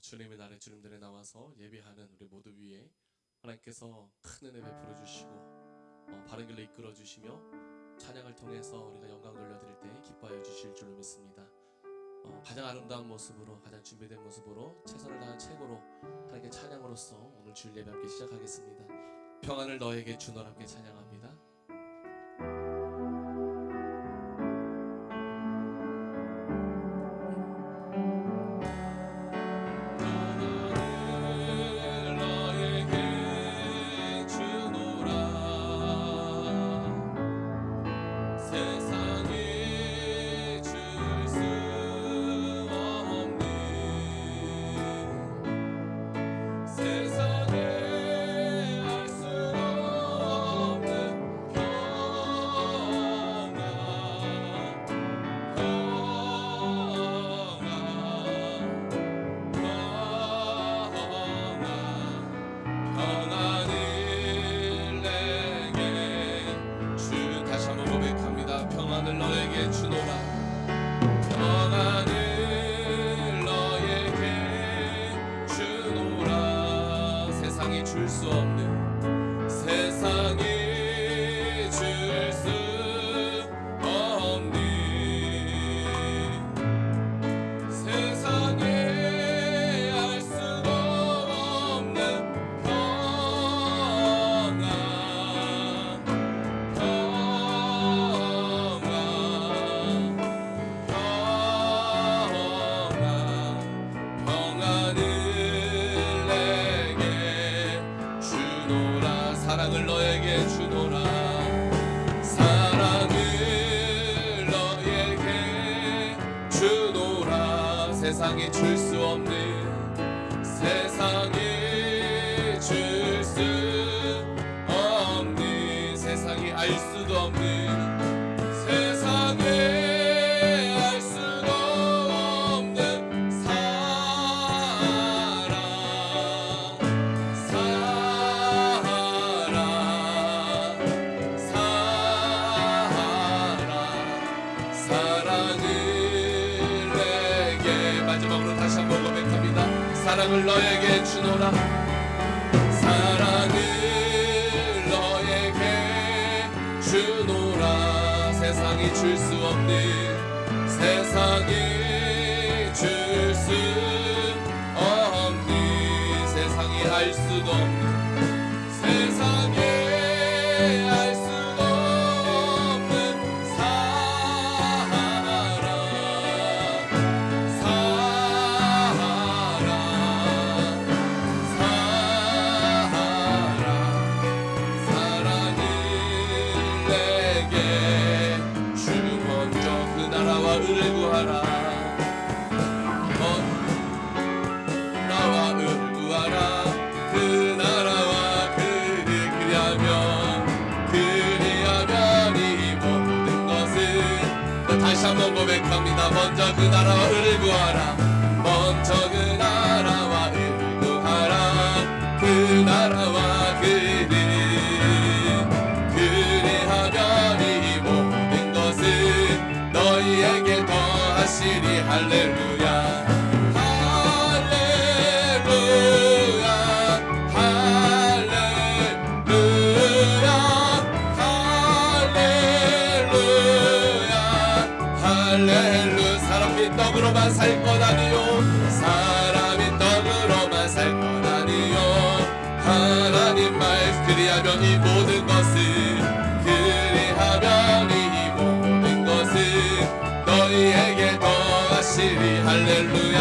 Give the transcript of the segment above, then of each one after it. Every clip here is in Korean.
주님의 날에 주님들에 나와서 예배하는 우리 모두 위에 하나님께서 큰 은혜 베풀어 주시고 바른 길로 이끌어 주시며 찬양을 통해서 우리가 영광 돌려드릴 때 기뻐하여 주실 줄로 믿습니다. 가장 아름다운 모습으로, 가장 준비된 모습으로, 최선을 다한 최고로 하나님께 찬양으로서 오늘 주일 예배 함께 시작하겠습니다. 평안을 너에게 주노라 함께 찬양합니다. 평안을 너에게 주노라. 평안을 너에게 주노라. 세상이 줄 수 없는, 세상이 줄 수 없는, 세상에 알 수도 없는 평안, 사랑을 너에게 주노라. 사랑을 너에게 주노라. 세상이 줄 수 없는, 세상이 줄 수 없는, 세상이 알 수도 없는, 세상에 알 수도 없는 사랑, 사랑을 내게, 마지막으로 다시 한번 고백합니다. 사랑을 너에게 주노라. 사랑을 너에게 주노라. 세상이 줄 수 없는, 세상이 줄 수 없는, 세상이 알 수도 없는, 세상에 알 수도 없는 사랑, 사랑을 내게 주 먼저 그 나라와 의를 구하라. 나와 의를 구하라. 그 나라와 그를 그리하면 이 모든 것은, 다시 한번 고백합니다. 먼저 그 나라와 의를 구하라. 먼저 그 나라와 의를 구하라. 그 나라와 그를 그리하면 이 모든 것은 너희에게 더하시리. 할렐루야, 할렐루야, 할렐루야, 할렐루야, 할렐루. 사람이 떡으로만 살 것 아니요, 사람이 떡으로만 살 것 아니요. 하나님 말 그리하면 이 모든 것을, 그리하면 이 모든 것을 너희에게 더하시리. 할렐루야,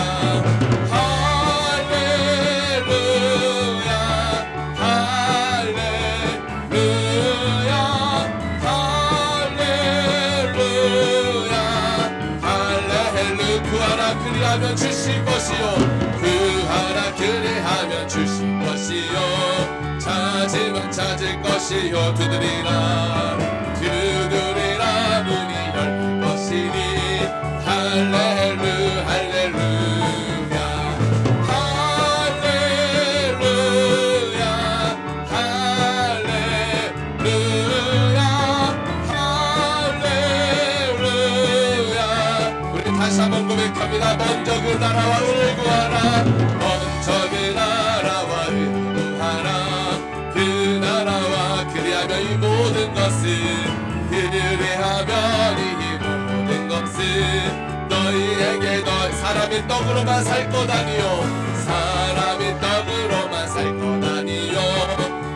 할렐루야, 할렐루야, 할렐루야, 할렐루. 구하라 그리하면 주실 것이요, 구하라 그리하면 주실 것이요. 찾으면 찾을 것이요, 두드리라 두드리라 문이 열릴 것이니. 할렐루, 할렐루야, 할렐루야, 할렐루야, 할렐루야. 우리 다시 한번 고백합니다. 먼저 그 나라와 의를 구하라. 먼저 그 나라와 의무하라. 그 나라와 그리하면 이 모든 것은 그리하면 이 모든 것은 너희에게 사람이 떡으로만 살 것 아니요 사람이 떡으로만 살 것 아니요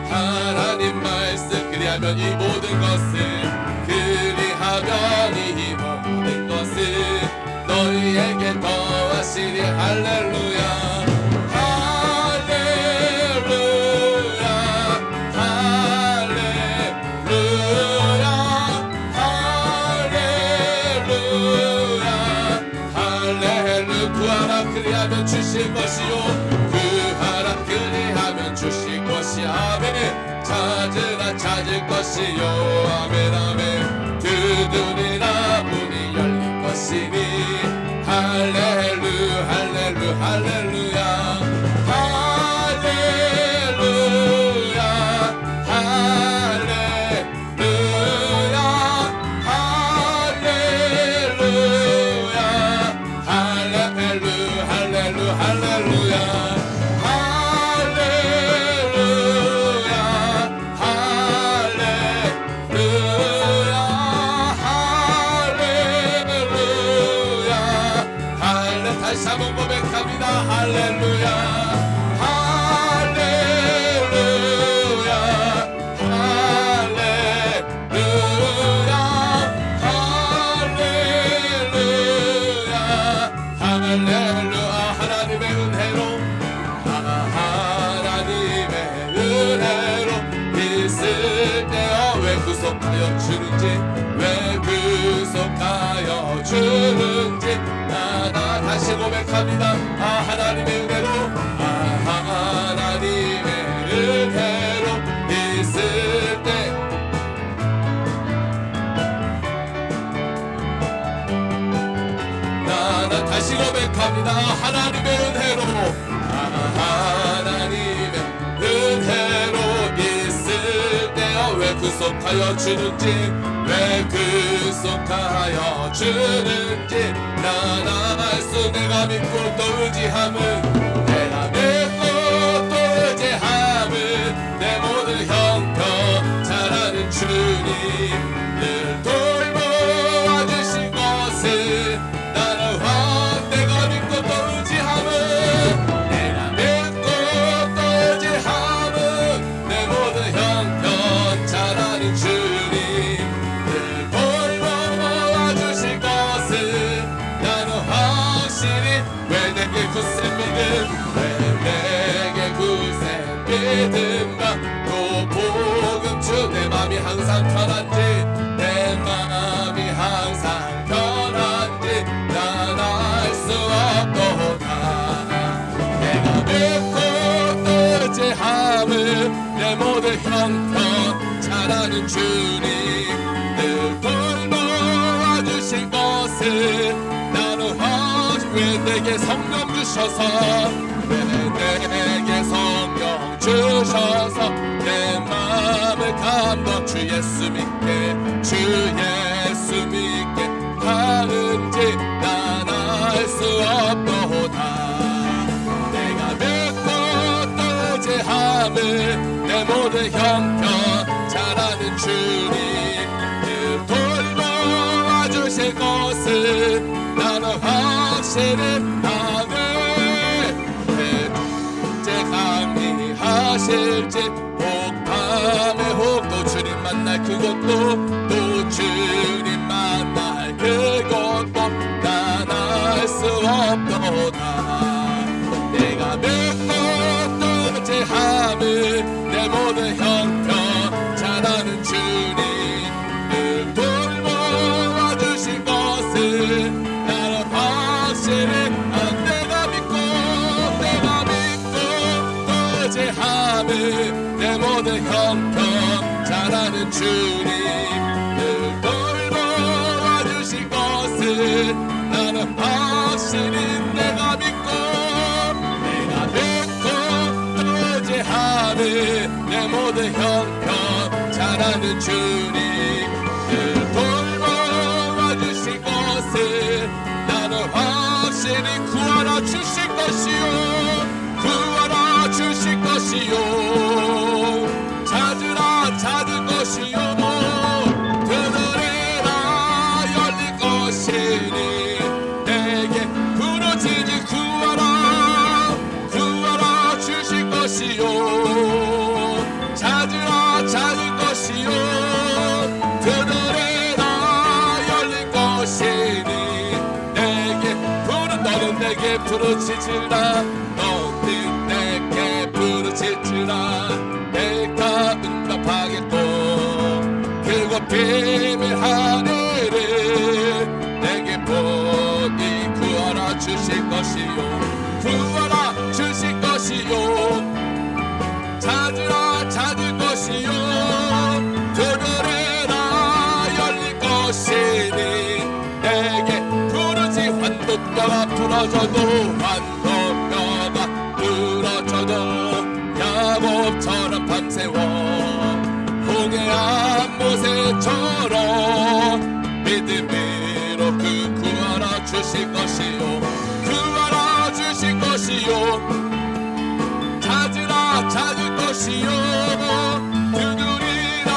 하나님 말씀 그리하면 이 모든 것은 그리하면 이 모든 것은 너희에게 더하시리. 할렐루야 그리하면 주실 것이요 구하라 그리하면 주실 것이 아멘. 찾으라 찾을 것이요 아멘 아멘. 두드리라 문이 열릴 것이니 할렐루 할렐루 할렐루야 할렐루야 할렐루야 할렐루야 다시 한번 고백합니다. 할렐루야 할렐루야 할렐루야 할렐루야 할렐루야. 하나님의 은혜로 하나님의 은혜로 있을 때여 왜 구속하여 주는지 왜 구속하여 주는지 다시 고백합니다. 하나님의 은혜로 하나님의 은혜로 있을 때 나 다시 고백합니다. 하나님의 은혜로 하나님의 은혜로 있을 때여 왜 구속하여 주는지 왜 구속하여 주는지 난 알 수 내가 믿고 또 의지함은 내가 믿고 또 의지함은 내 모든 형편 잘하는 주님 늘 돌보아 주신 것은 나는 내가 믿고 또 의지함은 내가 믿고 또 의지함은 내 모든 형편 잘하는 주님 늘 돌보아 주신 것은 나는 확실히 왜 내게 굳센 믿음 왜 내게 굳센 믿음과 또 복음 주 내 맘이 항상 편한지 내 맘이 항상 편한지 난 알 수 없도다. 내가 믿고 또 의지함은 내 모든 형편 잘하는 주님 늘 돌보아 주신 것은 나는 왜 내게 성령 주셔서 왜 내게 성령 주셔서 내 마음을 감동 주 예수 믿게 주 예수 믿게 하는지 난 알 수 없도다. 내가 믿고 또 의지함은 내 모든 형편 잘하는 주님 늘 돌보아 주실 것은 나는 확실히 나는 언제 강림하실지 혹밤에 혹도 주님 만날 그것도 또 주님 만날 그것도 난 알 수 없도다. 내가 믿고 또 의지함은 내 모든 형편 잘하는 주님 늘 돌보아 주신 것은 나는 확실히 내가 믿고 또 의지함은 내 모든 형편 잘하는 주님 늘 돌보아 주신 것은 나는 확실히 내가 믿고 또 의지함은 내 모든 형편 잘하는 주님 늘 돌보아 주신 것은 나는 확실히 구하라 주실 것이요 것이요 찾으라 찾을 것이요 두드리라 열릴 것이니 내게 부르짖으 구하라 구하라 주실 것이요 찾으라 찾을 것이요 두드리라 열릴 것이니 너는 내게 부르짖으라 너는 내게 부르짖으라 내가 응답하겠고 그곳 비밀 하늘을 내게 보니 구하라 주실 것이요 구하라 주실 것이요 찾으라 찾을 것이요 두드리라 열릴 것이니 내게 환도뼈가 부러져도 환도뼈가 부러져도 야곱처럼 밤새워 홍해안 모세처럼 믿음으로 그 구하라 주실 것이요 구하라 주실 것이요 찾으라 찾을 것이요 두드리라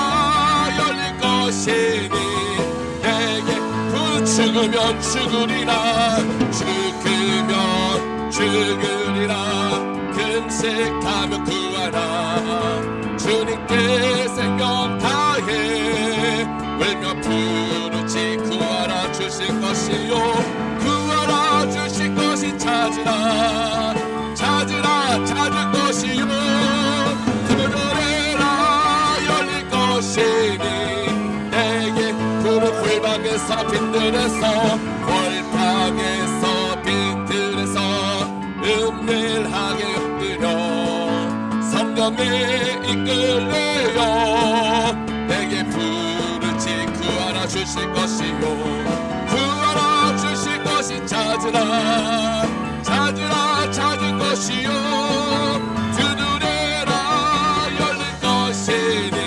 열릴 것이니 죽으면 죽으리라 죽으면 죽으리라 금식하며 구하라 주님께 생명 다해 울며 부르짖 구하라 주실 것이요 구하라 주실 것이 찾으라 찾으라 찾을 것이요 두드리라 열릴 것이니 골방에서 빈들에서 골방에서 빈들에서 은밀하게 엎드려 성령에 이끌려요 내게 부르짖 구하라 주실 것이요 구하라 주실 것이 찾으라 찾으라 찾을 것이요 두드리라 열릴 것이니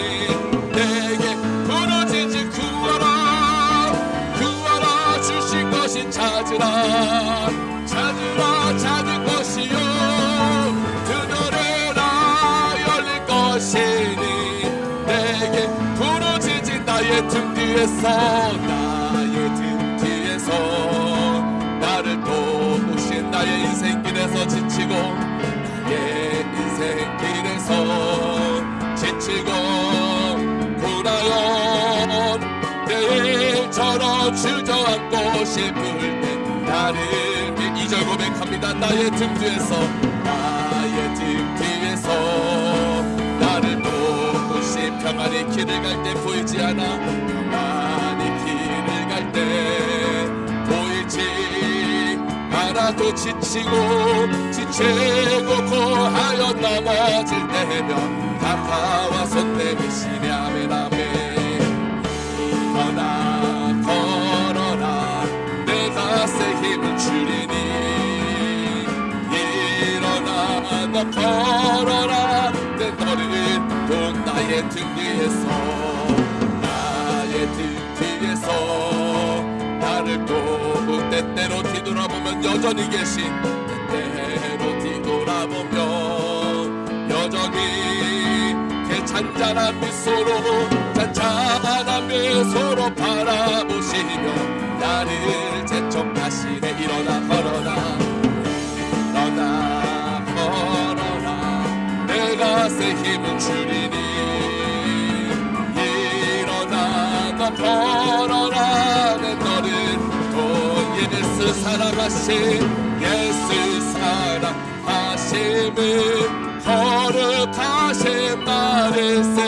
찾으라 찾으라 찾을 것이요 두드리라 열릴 것이니 내게 부르짖으 나의 등 뒤에서 나의 등 뒤에서 나를 도우신 나의 인생길에서 지치고 나의 인생길에서 지치고 고나연 내일처럼 주저앉고 싶을 때 나를 2절 고백합니다 나의 등 뒤에서 나를 도우시 평안히 길을 갈 때 보이지 않아 평안히 길을 갈 때 보이지 않아도 지치고 고하여 넘어질 때면 다가와 손 내미시며 아멘 아멘 걸어라 내가 새 힘을 주리니 일어나 너 걸어라 내 너를 또 나의 등 뒤에서 나를 또 때때로 뒤돌아보면 여전히 계신 때때로 뒤돌아보면 여전히 잔잔한 미소로 바라보시며 나를 재촉하시네 일어나 걸어라 내가 새 힘을 주리니 일어나 너 걸어라 내 너를 또 예수 사랑하심을 거룩하신 말일세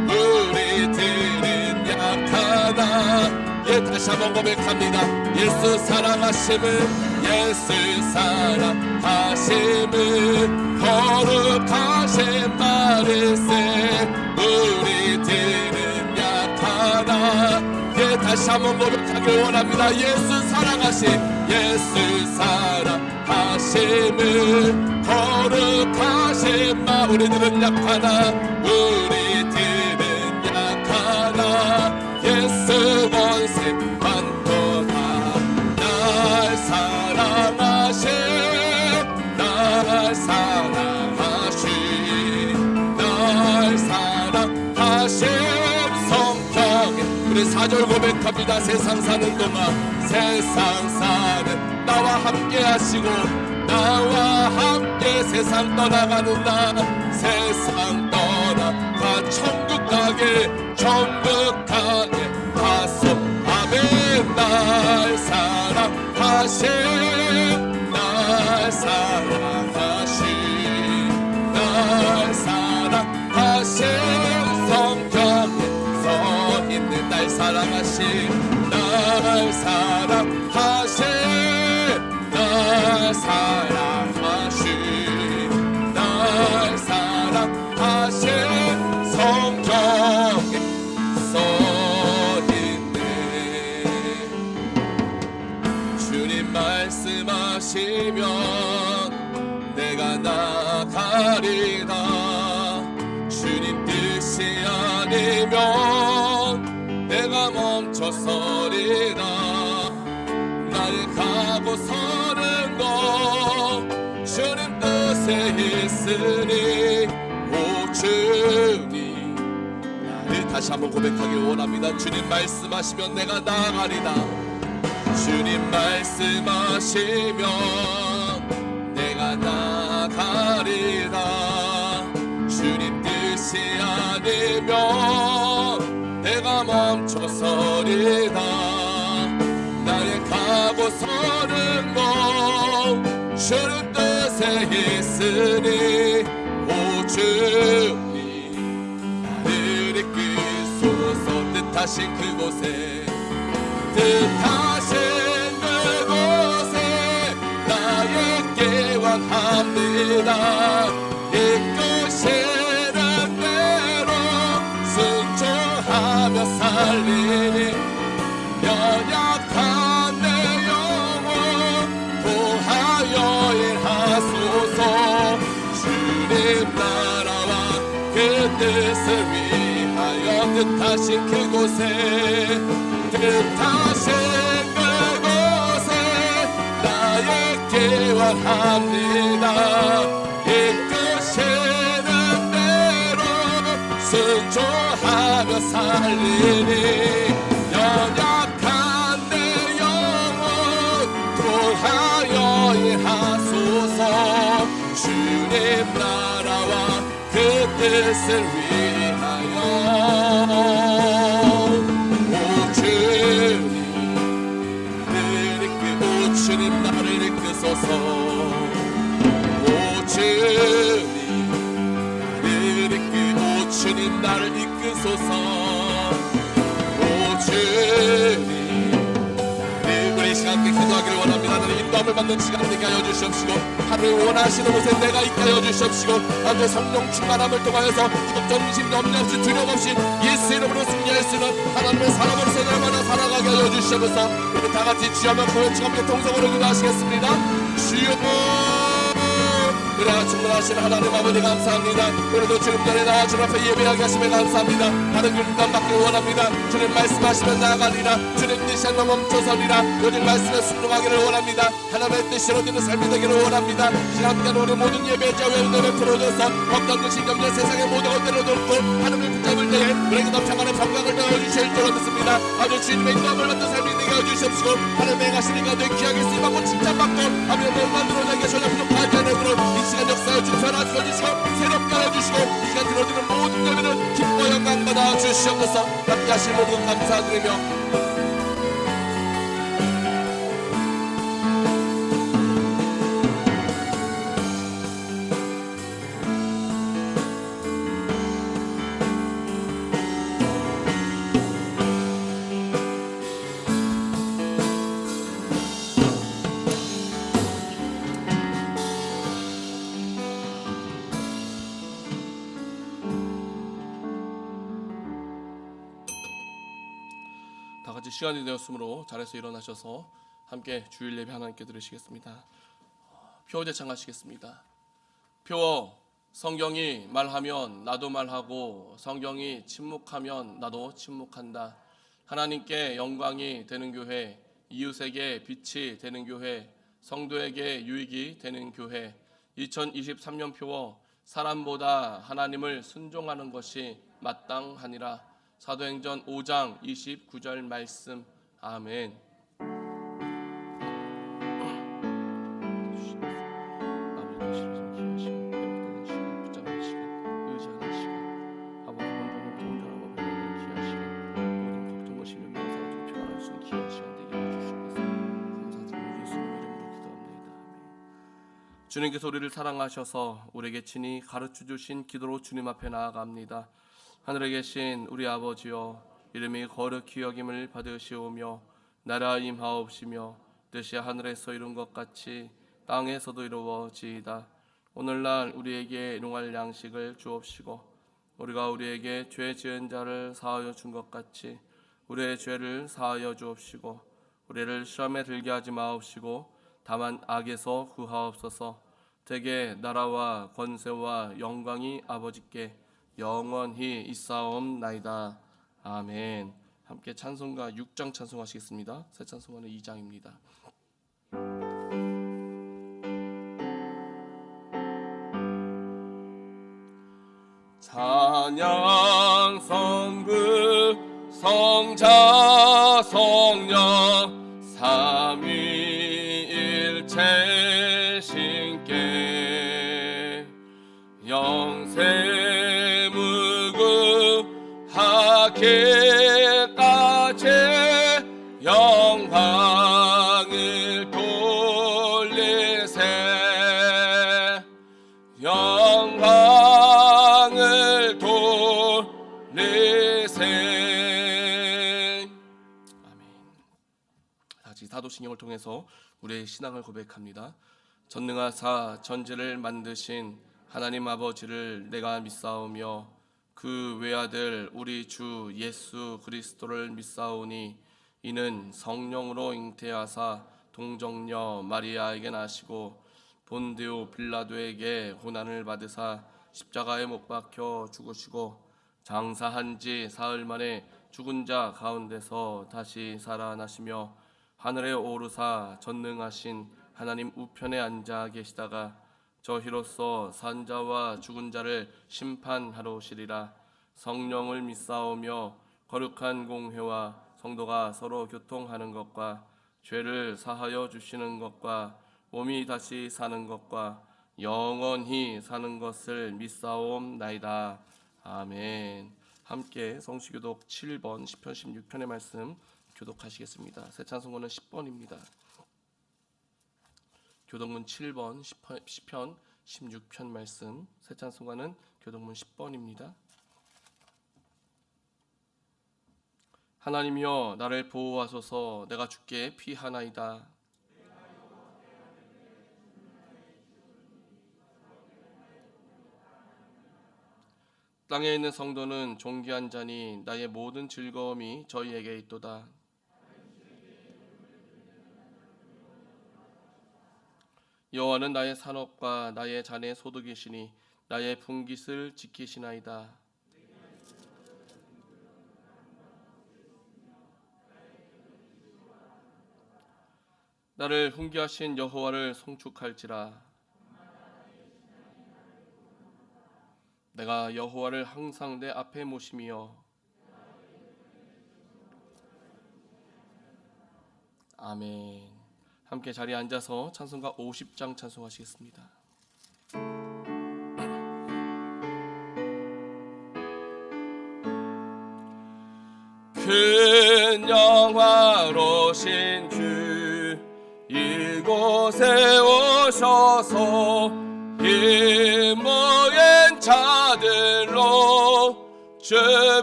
우리들은 약하다 다시 한번 고백합니다 예수 사랑하심을 거룩하신 말일세 우리들은 약하다 다시 한번 고백하길 원합니다 예수 사랑하심을 거룩하신 마 우리들은 약하다 예수 원색 반도다 날 사랑하신 우리 4절 고백합니다. 세상 사는 동안 세상 사는 나와 함께 하시고 나와 함께 세상 떠나가는 나 세상 떠나가 천국 가게 가서 아멘 날 사랑하신 날 사랑하신 성경에 서 있는 날 사랑하신 날 사랑하신 날 사랑하신 성경에 서 있네. 주님 말씀하시면 내가 나가리라. 주님 뜻이 아니면 내가 멈춰서리라. 나의 가고 서는 것 주님 뜻에 있으니 오 주님 나를 다시 한번 고백하길 원합니다. 주님 말씀하시면 내가 나가리라. 주님 말씀하시면 내가 나가리라. 주님 뜻이 아니면 내가 멈춰서리라. 나의 가고 서는 것 주님 뜻에 있으니 오 주님 나를 이끄소서. 뜻하신 그곳에 나에게 원합니다. 이끄시는 대로 순종하며 살리니 연약한 내 영혼 도하여 일하소서. 주님 나라와 그 뜻을 위하여 뜻하신 그곳에 나에게 원합니다. 이끄시는 대로 순종하며 살리니 연약한 내 영혼 도하여 일하소서. 주님 나라와 그 뜻을 위하여 주님 나를 이끄소서. 오 주님 나를 이끄소서. 오 주님 우리 시간 함께 기도하기를 원합니다. 나는 인도함을 받는 시간 되게 하여 주시옵시고 하루에 원하시는 곳에 내가 있게 하여 주시옵시고 아주 성령 충만함을 통하여서 걱정심 염려 없이 두려움 없이 예수 이름으로 승리할 수 있는 하나님의 사람으로서 날마다 살아가게 하여 주시옵소서. 우리 다같이 주여만 고요치 함께 동성으로 기도하시겠습니다. 주여 은혜가 충만하신 하나님 아버지 감사합니다. 오늘도 주님 전에 나와 주님 앞에 예배하게 하시면 감사합니다. 다른 길감 받길 원합니다. 주님 말씀하시면 나아가리라. 주님 뜻이 안 멈춰서리라. 요즘 말씀에 순종하기를 원합니다. 하나님의 뜻이 이루어지는 삶이 되기를 원합니다. 시간간 우리 모든 예배자 외우들을 풀어줘서 걱정되신 염려 세상의 모든 것들을 돕고 하나님을 붙잡을 때에 우리에게 넘쳐가는 평강을 내어주실 줄 믿습니다. 아주 주님의 인도함을 받는 삶이 되게 해주시옵시고 하나님의 가시니까 늘 귀하게 쓰임받고 칭찬받고 하나님의 만들어내게 전혀 부족하지 않으므로 이 시간 역사에 주편하시고 주시고 새롭게 해주시고 이 시간 들어주는 모든 예배는 기뻐 영광 받아 주시옵소서. 함께 하실 모든 감사드리며 다같이 시간이 되었으므로 자리에서 일어나셔서 함께 주일 예배 하나님께 드리시겠습니다. 표어 제창하시겠습니다. 표어 성경이 말하면 나도 말하고 성경이 침묵하면 나도 침묵한다. 하나님께 영광이 되는 교회, 이웃에게 빛이 되는 교회, 성도에게 유익이 되는 교회. 2023년 표어 사람보다 하나님을 순종하는 것이 마땅하니라. 사도행전 5장 29절 말씀. 아멘. 주님께서 우리를 사랑하셔서 우리에게 친히 가르쳐 주신 기도로 주님 앞에 나아갑니다. 하늘에 계신 우리 아버지여, 이름이 거룩히 여김을 받으시오며 나라 임하옵시며 뜻이 하늘에서 이룬 것 같이 땅에서도 이루어지이다. 오늘날 우리에게 일용할 양식을 주옵시고 우리가 우리에게 죄 지은 자를 사하여 준 것 같이 우리의 죄를 사하여 주옵시고 우리를 시험에 들게 하지 마옵시고 다만 악에서 구하옵소서. 대개 나라와 권세와 영광이 아버지께 영원히 있사옵나이다. 아멘. 함께 찬송가 6장 찬송하시겠습니다. 새 찬송가는 2장입니다. 찬양 성부 성자 성령 삼위일체 신께 영세무구하기까지 영광을 돌리세 영광을 돌리세. 아멘. 다시 사도신경을 통해서 우리의 신앙을 고백합니다. 전능하사 전지를 만드신 하나님 아버지를 내가 믿사오며 그 외아들 우리 주 예수 그리스도를 믿사오니 이는 성령으로 잉태하사 동정녀 마리아에게 나시고 본디오 빌라도에게 고난을 받으사 십자가에 못 박혀 죽으시고 장사한 지 사흘 만에 죽은 자 가운데서 다시 살아나시며 하늘에 오르사 전능하신 하나님 우편에 앉아 계시다가 저희로서 산자와 죽은 자를 심판하러 오시리라. 성령을 믿사오며 거룩한 공회와 성도가 서로 교통하는 것과 죄를 사하여 주시는 것과 몸이 다시 사는 것과 영원히 사는 것을 믿사옵나이다. 아멘. 함께 성시교독 7번 10편 16편의 말씀 교독하시겠습니다. 새 찬송가는 10번입니다. 교독문 7번 10편 16편 말씀, 새 찬송가는 교독문 10번입니다. 하나님이여 나를 보호하소서. 내가 주께 피하나이다. 땅에 있는 성도는 존귀한 자니 나의 모든 즐거움이 저희에게 있도다. 여호와는 나의 산업과 나의 잔의 소득이시니 나의 분깃을 지키시나이다. 나를 훈계하신 여호와를 송축할지라. 내가 여호와를 항상 내 앞에 모심이여. 아멘. 함께 자리에 앉아서 찬송가 50장 찬송하시겠습니다. 큰 영화로신 주 이곳에 오셔서 이 모인 자들로 주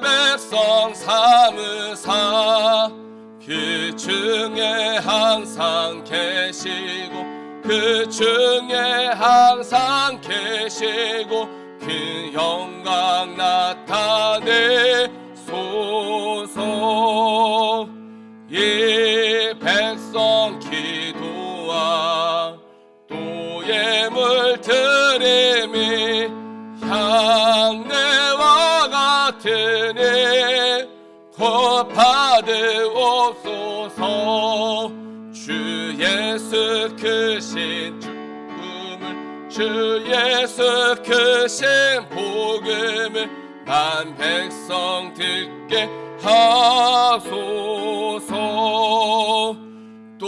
백성 삼으사 그 중에 항상 계시고 그 중에 항상 계시고 그 영광 나타내소서. 이 백성 기도와 또 예물 드림이 향내와 같으니 곧 받으옵소서. 주 예수 크신 죽음을 주 예수 크신 복음을 한 백성 듣게 하소서. 또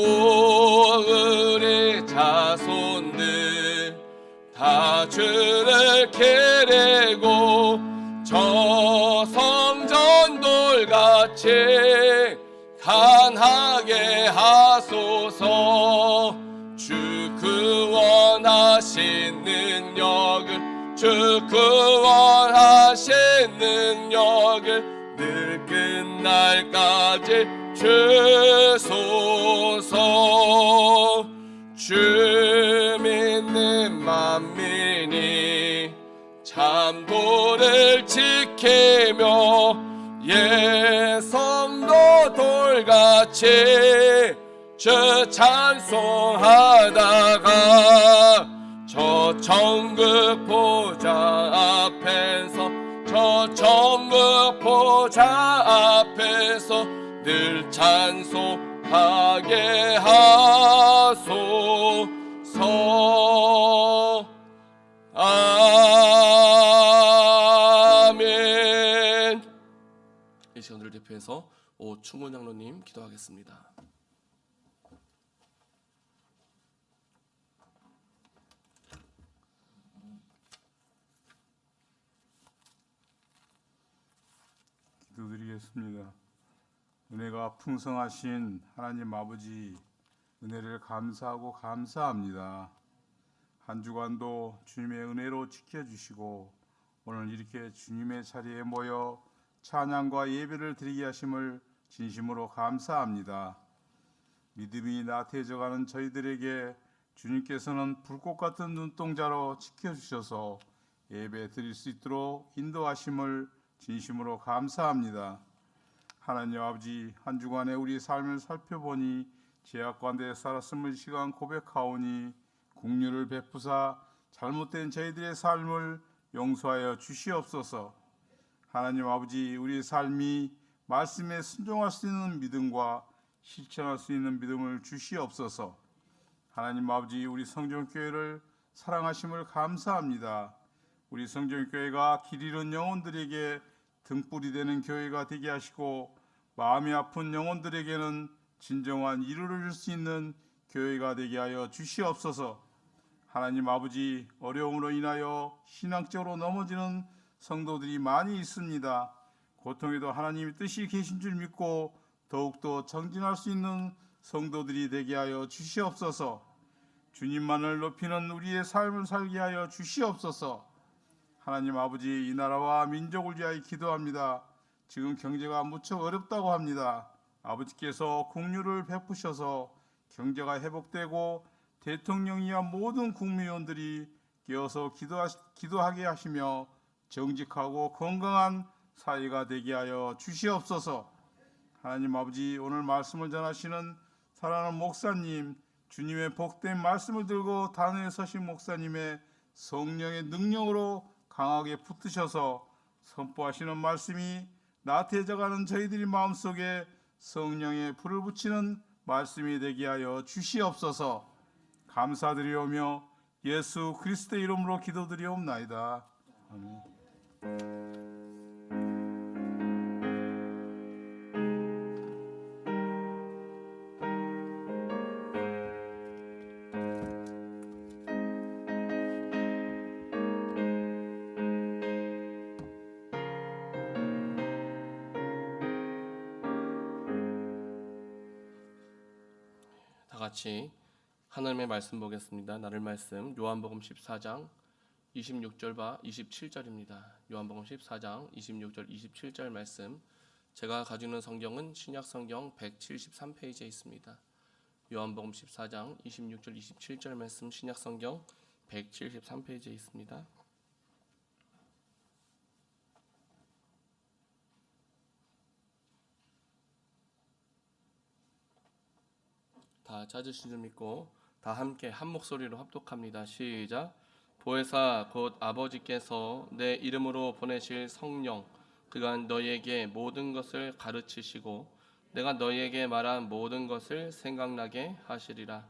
우리 자손들 다 주를 기리고 저 성전 돌같이 강하게 하소서. 주 구원하신 능력을, 주 구원하신 능력을 늘 끝날까지 주소서. 주 믿는 만민이 참도를 지키며 예성도 돌같이 주 찬송하다가 저 천국 보좌 앞에서, 저 천국 보좌 앞에서 늘 찬송하게 하소서. 아멘. 이 시간을 대표해서 오충훈 장로님 기도하겠습니다. 기도드리겠습니다. 은혜가 풍성하신 하나님 아버지, 은혜를 감사하고 감사합니다. 한 주간도 주님의 은혜로 지켜주시고 오늘 이렇게 주님의 자리에 모여 찬양과 예배를 드리게 하심을 진심으로 감사합니다. 믿음이 나태해져가는 저희들에게 주님께서는 불꽃 같은 눈동자로 지켜주셔서 예배 드릴 수 있도록 인도하심을 진심으로 감사합니다. 하나님 아버지, 한 주간의 우리 삶을 살펴보니 죄악 가운데 살았음을 시간 고백하오니 긍휼을 베푸사 잘못된 저희들의 삶을 용서하여 주시옵소서. 하나님 아버지, 우리 삶이 말씀에 순종할 수 있는 믿음과 실천할 수 있는 믿음을 주시옵소서. 하나님 아버지, 우리 성전교회를 사랑하심을 감사합니다. 우리 성전교회가 길 잃은 영혼들에게 등불이 되는 교회가 되게 하시고 마음이 아픈 영혼들에게는 진정한 위로를 줄 수 있는 교회가 되게 하여 주시옵소서. 하나님 아버지, 어려움으로 인하여 신앙적으로 넘어지는 성도들이 많이 있습니다. 고통에도 하나님의 뜻이 계신 줄 믿고 더욱더 정진할 수 있는 성도들이 되게 하여 주시옵소서. 주님만을 높이는 우리의 삶을 살게 하여 주시옵소서. 하나님 아버지, 이 나라와 민족을 위하여 기도합니다. 지금 경제가 무척 어렵다고 합니다. 아버지께서 긍휼을 베푸셔서 경제가 회복되고 대통령이야 모든 국무위원들이 깨어서 기도하게 하시며 정직하고 건강한 사회가 되게 하여 주시옵소서. 하나님 아버지, 오늘 말씀을 전하시는 사랑하는 목사님, 주님의 복된 말씀을 들고 단회에 서신 목사님의 성령의 능력으로 강하게 붙으셔서 선포하시는 말씀이 나태해져가는 저희들이 마음속에 성령의 불을 붙이는 말씀이 되게 하여 주시옵소서. 감사드리오며 예수 그리스도의 이름으로 기도드리옵나이다. 아멘. 다 같이 하나님의 말씀 보겠습니다. 나눌 말씀 요한복음 14장 26절과 27절입니다. 요한복음 14장 26절 27절 말씀, 제가 가지고 있는 성경은 신약 성경 173페이지에 있습니다. 요한복음 14장 26절 27절 말씀, 신약 성경 173페이지에 있습니다. 다 찾으신 줄 믿고 다 함께 한 목소리로 합독합니다. 시작. 보혜사 곧 아버지께서 내 이름으로 보내실 성령, 그가 너희에게 모든 것을 가르치시고 내가 너희에게 말한 모든 것을 생각나게 하시리라.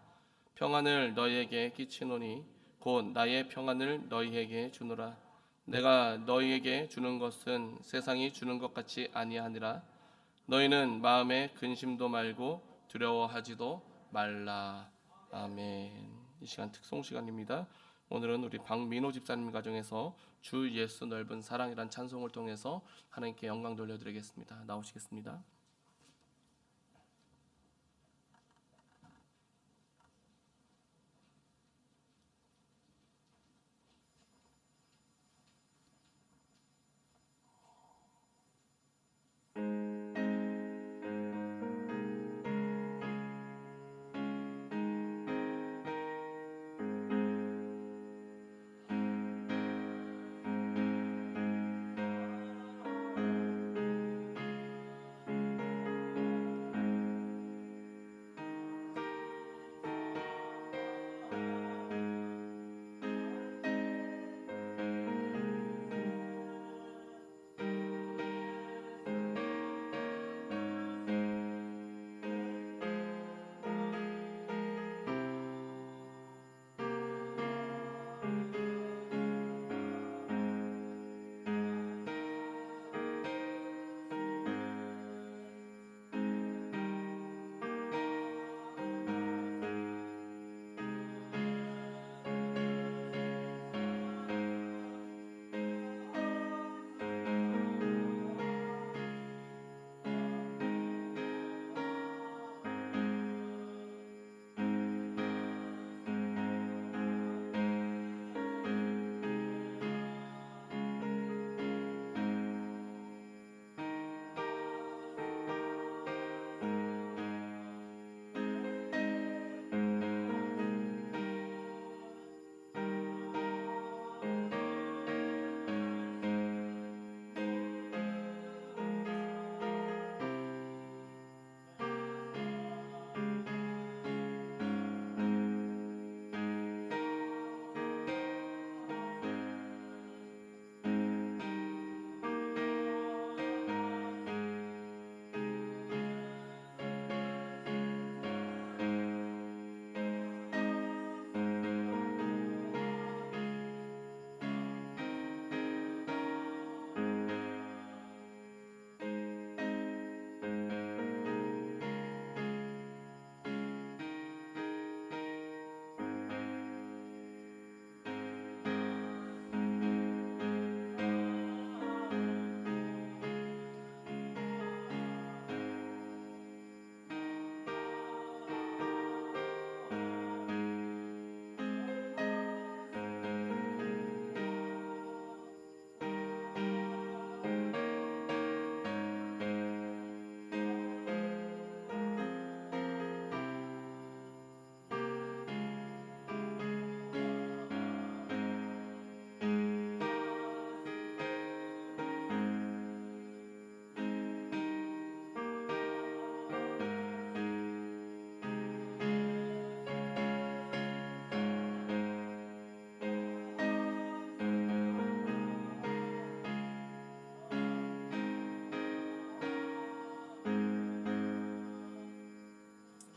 평안을 너희에게 끼치노니 곧 나의 평안을 너희에게 주노라. 내가 너희에게 주는 것은 세상이 주는 것 같이 아니하니라. 너희는 마음에 근심도 말고 두려워하지도 말라. 아멘. 이 시간 특송 시간입니다. 오늘은 우리 박민호 집사님 가정에서 주 예수 넓은 사랑이란 찬송을 통해서 하나님께 영광 돌려드리겠습니다. 나오시겠습니다.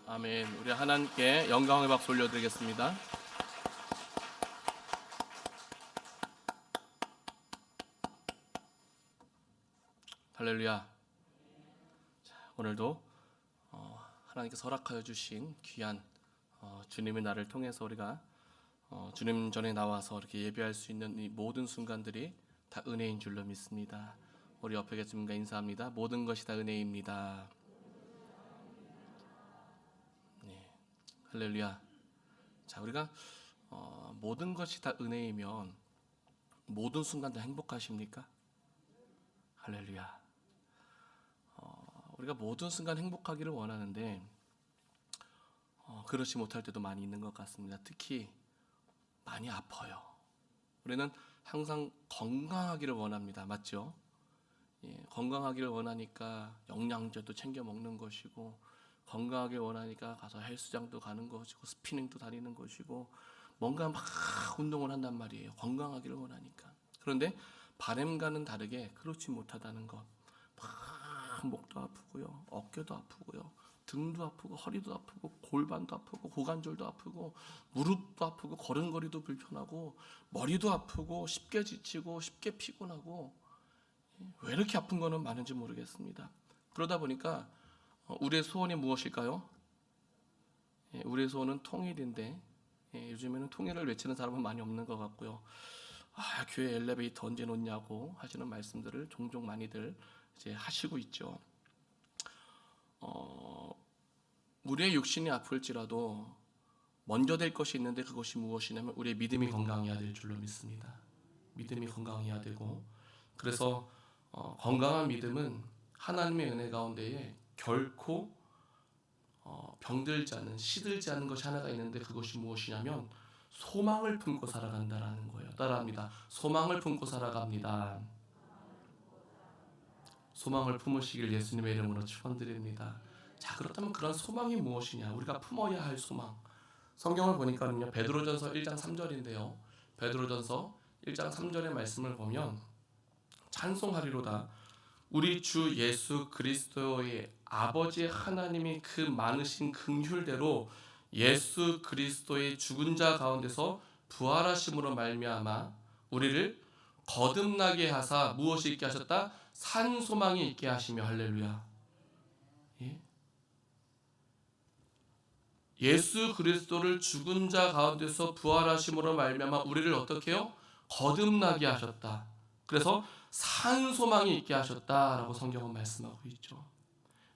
아멘. 우리 하나님께 영광의 박수 올려드리겠습니다. 할렐루야. 자, 오늘도 하나님께서 허락하여 주신 귀한 주님의 날을 통해서 우리가 주님 전에 나와서 이렇게 예배할 수 있는 이 모든 순간들이 다 은혜인 줄로 믿습니다. 우리 옆에 계신 분과 인사합니다. 모든 것이 다 은혜입니다. 네, 할렐루야. 자, 우리가 모든 것이 다 은혜이면 모든 순간 다 행복하십니까? 할렐루야. 우리가 모든 순간 행복하기를 원하는데 그렇지 못할 때도 많이 있는 것 같습니다. 특히 많이 아파요. 우리는 항상 건강하기를 원합니다. 맞죠? 예, 건강하기를 원하니까 영양제도 챙겨 먹는 것이고, 건강하게 원하니까 가서 헬스장도 가는 것이고, 스피닝도 다니는 것이고, 뭔가 막 운동을 한단 말이에요. 건강하기를 원하니까. 그런데 바람과는 다르게 그렇지 못하다는 것. 막 목도 아프고요, 어깨도 아프고요, 등도 아프고 허리도 아프고 골반도 아프고 고관절도 아프고 무릎도 아프고 걸음걸이도 불편하고 머리도 아프고 쉽게 지치고 쉽게 피곤하고 왜 이렇게 아픈 거는 많은지 모르겠습니다. 그러다 보니까 우리의 소원이 무엇일까요? 우리의 소원은 통일인데 요즘에는 통일을 외치는 사람은 많이 없는 것 같고요. 교회 엘리베이터 언제 놓냐고 하시는 말씀들을 종종 많이들 이제 하시고 있죠. 우리의 육신이 아플지라도 먼저 될 것이 있는데 그것이 무엇이냐면 우리의 믿음이 건강해야 될 줄로 믿습니다. 믿음이 건강해야 되고 그래서 건강한 믿음은 하나님의 은혜 가운데에 결코 병들지 않은 시들지 않은 것이 하나가 있는데 그것이 무엇이냐면 소망을 품고 살아간다라는 거예요. 따라합니다. 소망을 품고 살아갑니다. 소망을 품으시길 예수님의 이름으로 축원드립니다. 자, 그렇다면 그런 소망이 무엇이냐? 우리가 품어야 할 소망. 성경을 보니까는요. 베드로전서 1장 3절인데요. 베드로전서 1장 3절의 말씀을 보면 찬송하리로다. 우리 주 예수 그리스도의 아버지 하나님이 그 많으신 긍휼대로 예수 그리스도의 죽은 자 가운데서 부활하심으로 말미암아 우리를 거듭나게 하사 무엇이 있게 하셨다? 산 소망이 있게 하시며 할렐루야. 예수 그리스도를 죽은 자 가운데서 부활하심으로 말미암아 우리를 어떻게 해요? 거듭나게 하셨다. 그래서 산 소망이 있게 하셨다라고 성경은 말씀하고 있죠.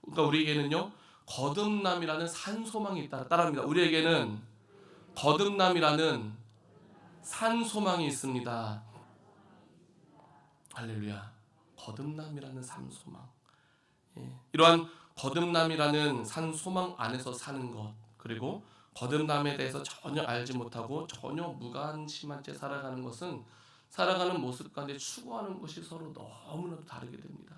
그러니까 우리에게는요 거듭남이라는 산 소망이 있다. 따라합니다. 우리에게는 거듭남이라는 산 소망이 있습니다. 할렐루야. 거듭남이라는 산 소망. 이러한 거듭남이라는 산 소망 안에서 사는 것, 그리고 거듭남에 대해서 전혀 알지 못하고 전혀 무관심한 채 살아가는 것은 살아가는 모습 가운데 추구하는 것이 서로 너무나도 다르게 됩니다.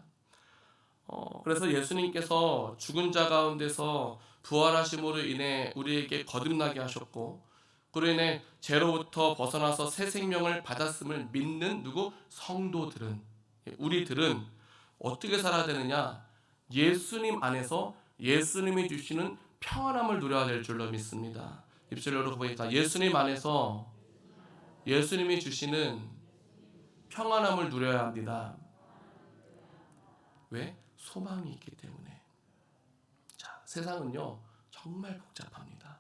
그래서 예수님께서 죽은 자 가운데서 부활하심으로 인해 우리에게 거듭나게 하셨고 그로 인해 죄로부터 벗어나서 새 생명을 받았음을 믿는 누구? 성도들은, 우리들은 어떻게 살아야 되느냐? 예수님 안에서 예수님이 주시는 평안함을 누려야 될 줄로 믿습니다. 입술로 보니까 예수님 안에서 예수님이 주시는 평안함을 누려야 합니다. 왜? 소망이 있기 때문에. 자, 세상은요 정말 복잡합니다.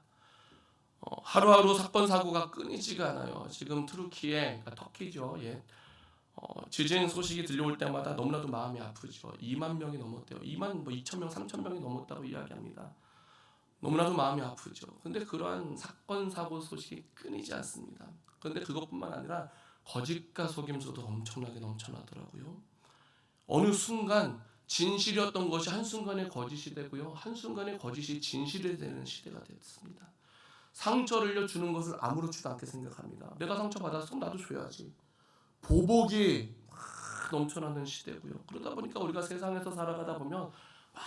하루하루 사건 사고가 끊이지가 않아요. 지금 투르키에, 그러니까 터키죠. 지진 소식이 들려올 때마다 너무나도 마음이 아프죠. 2만 명이 넘었대요. 2만 2천 명, 3천 명이 넘었다고 이야기합니다. 너무나도 마음이 아프죠. 근데 그러한 사건 사고 소식이 끊이지 않습니다. 그런데 그것뿐만 아니라 거짓과 속임수도 엄청나게 넘쳐나더라고요. 어느 순간 진실이었던 것이 한순간에 거짓이 되고요. 한순간에 거짓이 진실이 되는 시대가 됐습니다. 상처를 주는 것을 아무렇지도 않게 생각합니다. 내가 상처받았으면 나도 줘야지. 보복이 막 넘쳐나는 시대고요. 그러다 보니까 우리가 세상에서 살아가다 보면 막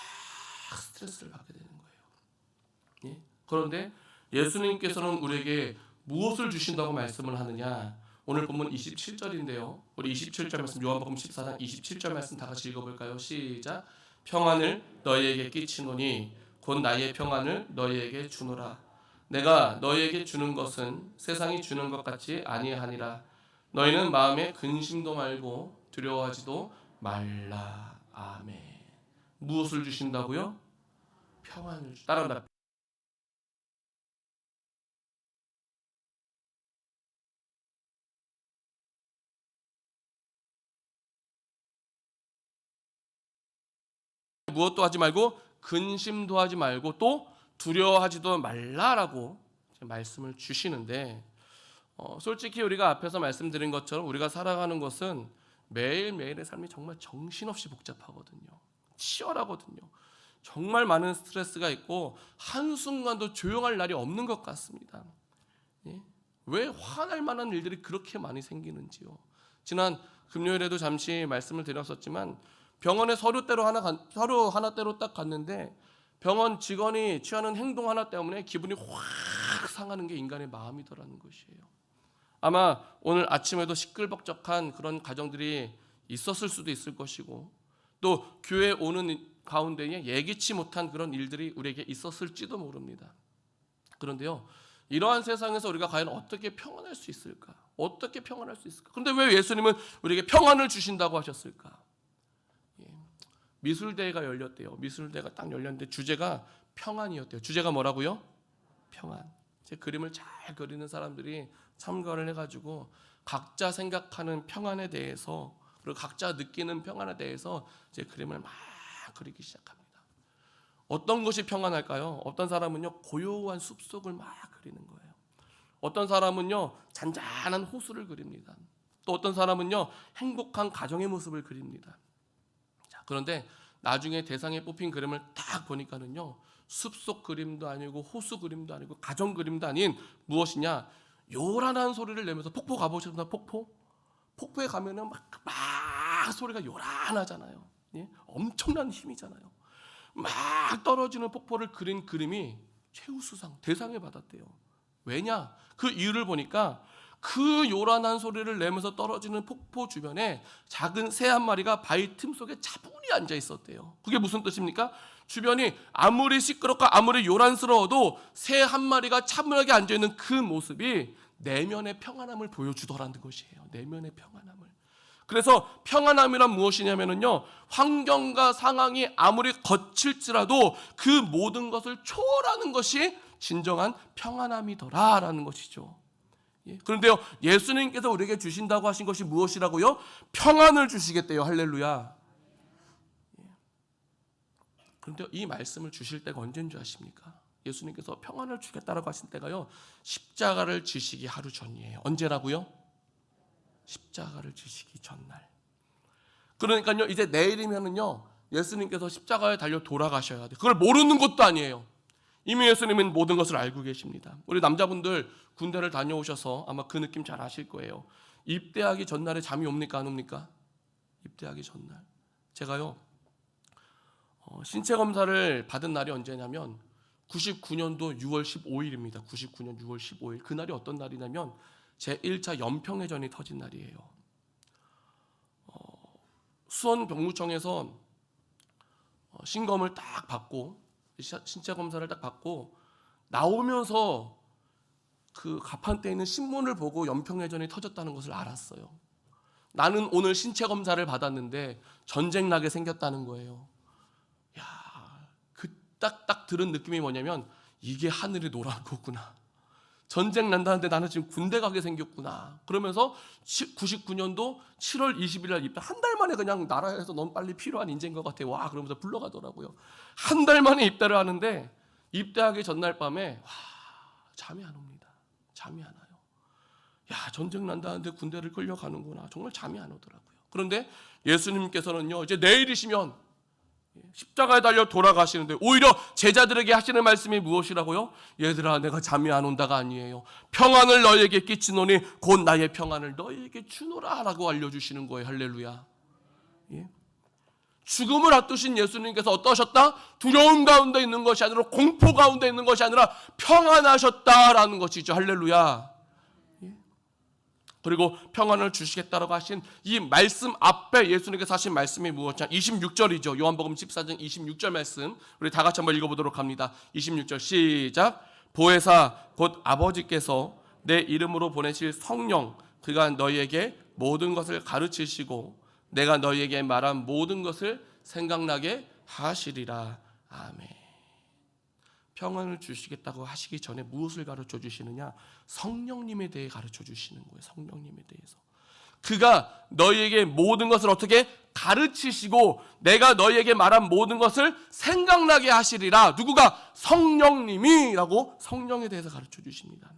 스트레스를 받게 되는 거예요. 그런데 예수님께서는 우리에게 무엇을 주신다고 말씀을 하느냐? 오늘 본문 27절인데요. 우리 27절 말씀 요한복음 14장 27절 말씀 다 같이 읽어볼까요? 시작. 평안을 너희에게 끼치노니 곧 나의 평안을 너희에게 주노라. 내가 너희에게 주는 것은 세상이 주는 것 같이 아니하니라. 너희는 마음에 근심도 말고 두려워하지도 말라. 아멘. 무엇을 주신다고요? 평안을 따라한다. 무엇도 하지 말고 근심도 하지 말고 또 두려워하지도 말라라고 말씀을 주시는데 솔직히 우리가 앞에서 말씀드린 것처럼 우리가 살아가는 것은 매일매일의 삶이 정말 정신없이 복잡하거든요. 치열하거든요. 정말 많은 스트레스가 있고 한순간도 조용할 날이 없는 것 같습니다. 왜 화날 만한 일들이 그렇게 많이 생기는지요. 지난 금요일에도 잠시 말씀을 드렸었지만 병원에 서류 하나대로 딱 갔는데 병원 직원이 취하는 행동 하나 때문에 기분이 확 상하는 게 인간의 마음이더라는 것이에요. 아마 오늘 아침에도 시끌벅적한 그런 가정들이 있었을 수도 있을 것이고 또 교회에 오는 가운데에 예기치 못한 그런 일들이 우리에게 있었을지도 모릅니다. 그런데요, 이러한 세상에서 우리가 과연 어떻게 평안할 수 있을까? 어떻게 평안할 수 있을까? 그런데 왜 예수님은 우리에게 평안을 주신다고 하셨을까? 미술대회가 열렸대요. 미술대회가 딱 열렸는데 주제가 평안이었대요. 주제가 뭐라고요? 평안. 제 그림을 잘 그리는 사람들이 참가를 해가지고 각자 생각하는 평안에 대해서, 그리고 각자 느끼는 평안에 대해서 제 그림을 막 그리기 시작합니다. 어떤 것이 평안할까요? 어떤 사람은요, 고요한 숲속을 막 그리는 거예요. 어떤 사람은요, 잔잔한 호수를 그립니다. 또 어떤 사람은요, 행복한 가정의 모습을 그립니다. 자, 그런데 나중에 대상에 뽑힌 그림을 딱 보니까는요, 숲속 그림도 아니고 호수 그림도 아니고 가정 그림도 아닌 무엇이냐, 요란한 소리를 내면서, 폭포 가보셨나요? 폭포에 가면은 막 소리가 요란하잖아요. 예? 엄청난 힘이잖아요. 막 떨어지는 폭포를 그린 그림이 최우수상 대상을 받았대요. 왜냐? 그 이유를 보니까 그 요란한 소리를 내면서 떨어지는 폭포 주변에 작은 새 한 마리가 바위 틈 속에 차분히 앉아 있었대요. 그게 무슨 뜻입니까? 주변이 아무리 시끄럽고 아무리 요란스러워도 새 한 마리가 차분하게 앉아 있는 그 모습이 내면의 평안함을 보여주더라는 것이에요. 내면의 평안함을. 그래서 평안함이란 무엇이냐면요, 환경과 상황이 아무리 거칠지라도 그 모든 것을 초월하는 것이 진정한 평안함이더라라는 것이죠. 그런데요, 예수님께서 우리에게 주신다고 하신 것이 무엇이라고요? 평안을 주시겠대요. 할렐루야. 그런데 이 말씀을 주실 때가 언제인 줄 아십니까? 예수님께서 평안을 주겠다라고 하신 때가요, 십자가를 지시기 하루 전이에요. 언제라고요? 십자가를 지시기 전날. 그러니까요, 이제 내일이면은요, 예수님께서 십자가에 달려 돌아가셔야 돼요. 그걸 모르는 것도 아니에요. 이미 예수님은 모든 것을 알고 계십니다. 우리 남자분들 군대를 다녀오셔서 아마 그 느낌 잘 아실 거예요. 입대하기 전날에 잠이 옵니까, 안 옵니까? 입대하기 전날. 제가요, 신체 검사를 받은 날이 언제냐면 99년도 6월 15일입니다. 99년 6월 15일. 그날이 어떤 날이냐면 제 1차 연평해전이 터진 날이에요. 수원 병무청에서 신검을 딱 받고, 신체 검사를 딱 받고 나오면서 그 가판대에 있는 신문을 보고 연평해전이 터졌다는 것을 알았어요. 나는 오늘 신체 검사를 받았는데 전쟁 나게 생겼다는 거예요. 야, 그 딱 들은 느낌이 뭐냐면, 이게 하늘이 노란 거구나. 전쟁 난다는데 나는 지금 군대 가게 생겼구나. 그러면서 99년도 7월 20일 날 입대. 한 달 만에 그냥 나라에서 넌 빨리 필요한 인재인 것 같아. 와, 그러면서 불러가더라고요. 한 달 만에 입대를 하는데 입대하기 전날 밤에 잠이 안 옵니다. 잠이 안 와요. 야, 전쟁 난다는데 군대를 끌려가는구나. 정말 잠이 안 오더라고요. 그런데 예수님께서는요, 이제 내일이시면 십자가에 달려 돌아가시는데 오히려 제자들에게 하시는 말씀이 무엇이라고요? 얘들아, 내가 잠이 안 온다가 아니에요. 평안을 너희에게 끼치노니 곧 나의 평안을 너희에게 주노라 라고 알려주시는 거예요. 할렐루야. 예? 죽음을 앞두신 예수님께서 어떠셨다? 두려움 가운데 있는 것이 아니라, 공포 가운데 있는 것이 아니라 평안하셨다라는 것이죠. 할렐루야. 그리고 평안을 주시겠다라고 하신 이 말씀 앞에 예수님께서 하신 말씀이 무엇이냐? 26절이죠. 요한복음 14장 26절 말씀, 우리 다 같이 한번 읽어보도록 합니다. 26절 시작. 보혜사 곧 아버지께서 내 이름으로 보내실 성령, 그가 너희에게 모든 것을 가르치시고 내가 너희에게 말한 모든 것을 생각나게 하시리라. 아멘. 평안을 주시겠다고 하시기 전에 무엇을 가르쳐 주시느냐? 성령님에 대해 가르쳐 주시는 거예요. 성령님에 대해서. 그가 너희에게 모든 것을 어떻게 가르치시고 내가 너희에게 말한 모든 것을 생각나게 하시리라. 누구가? 성령님이라고 성령에 대해서 가르쳐 주십니다.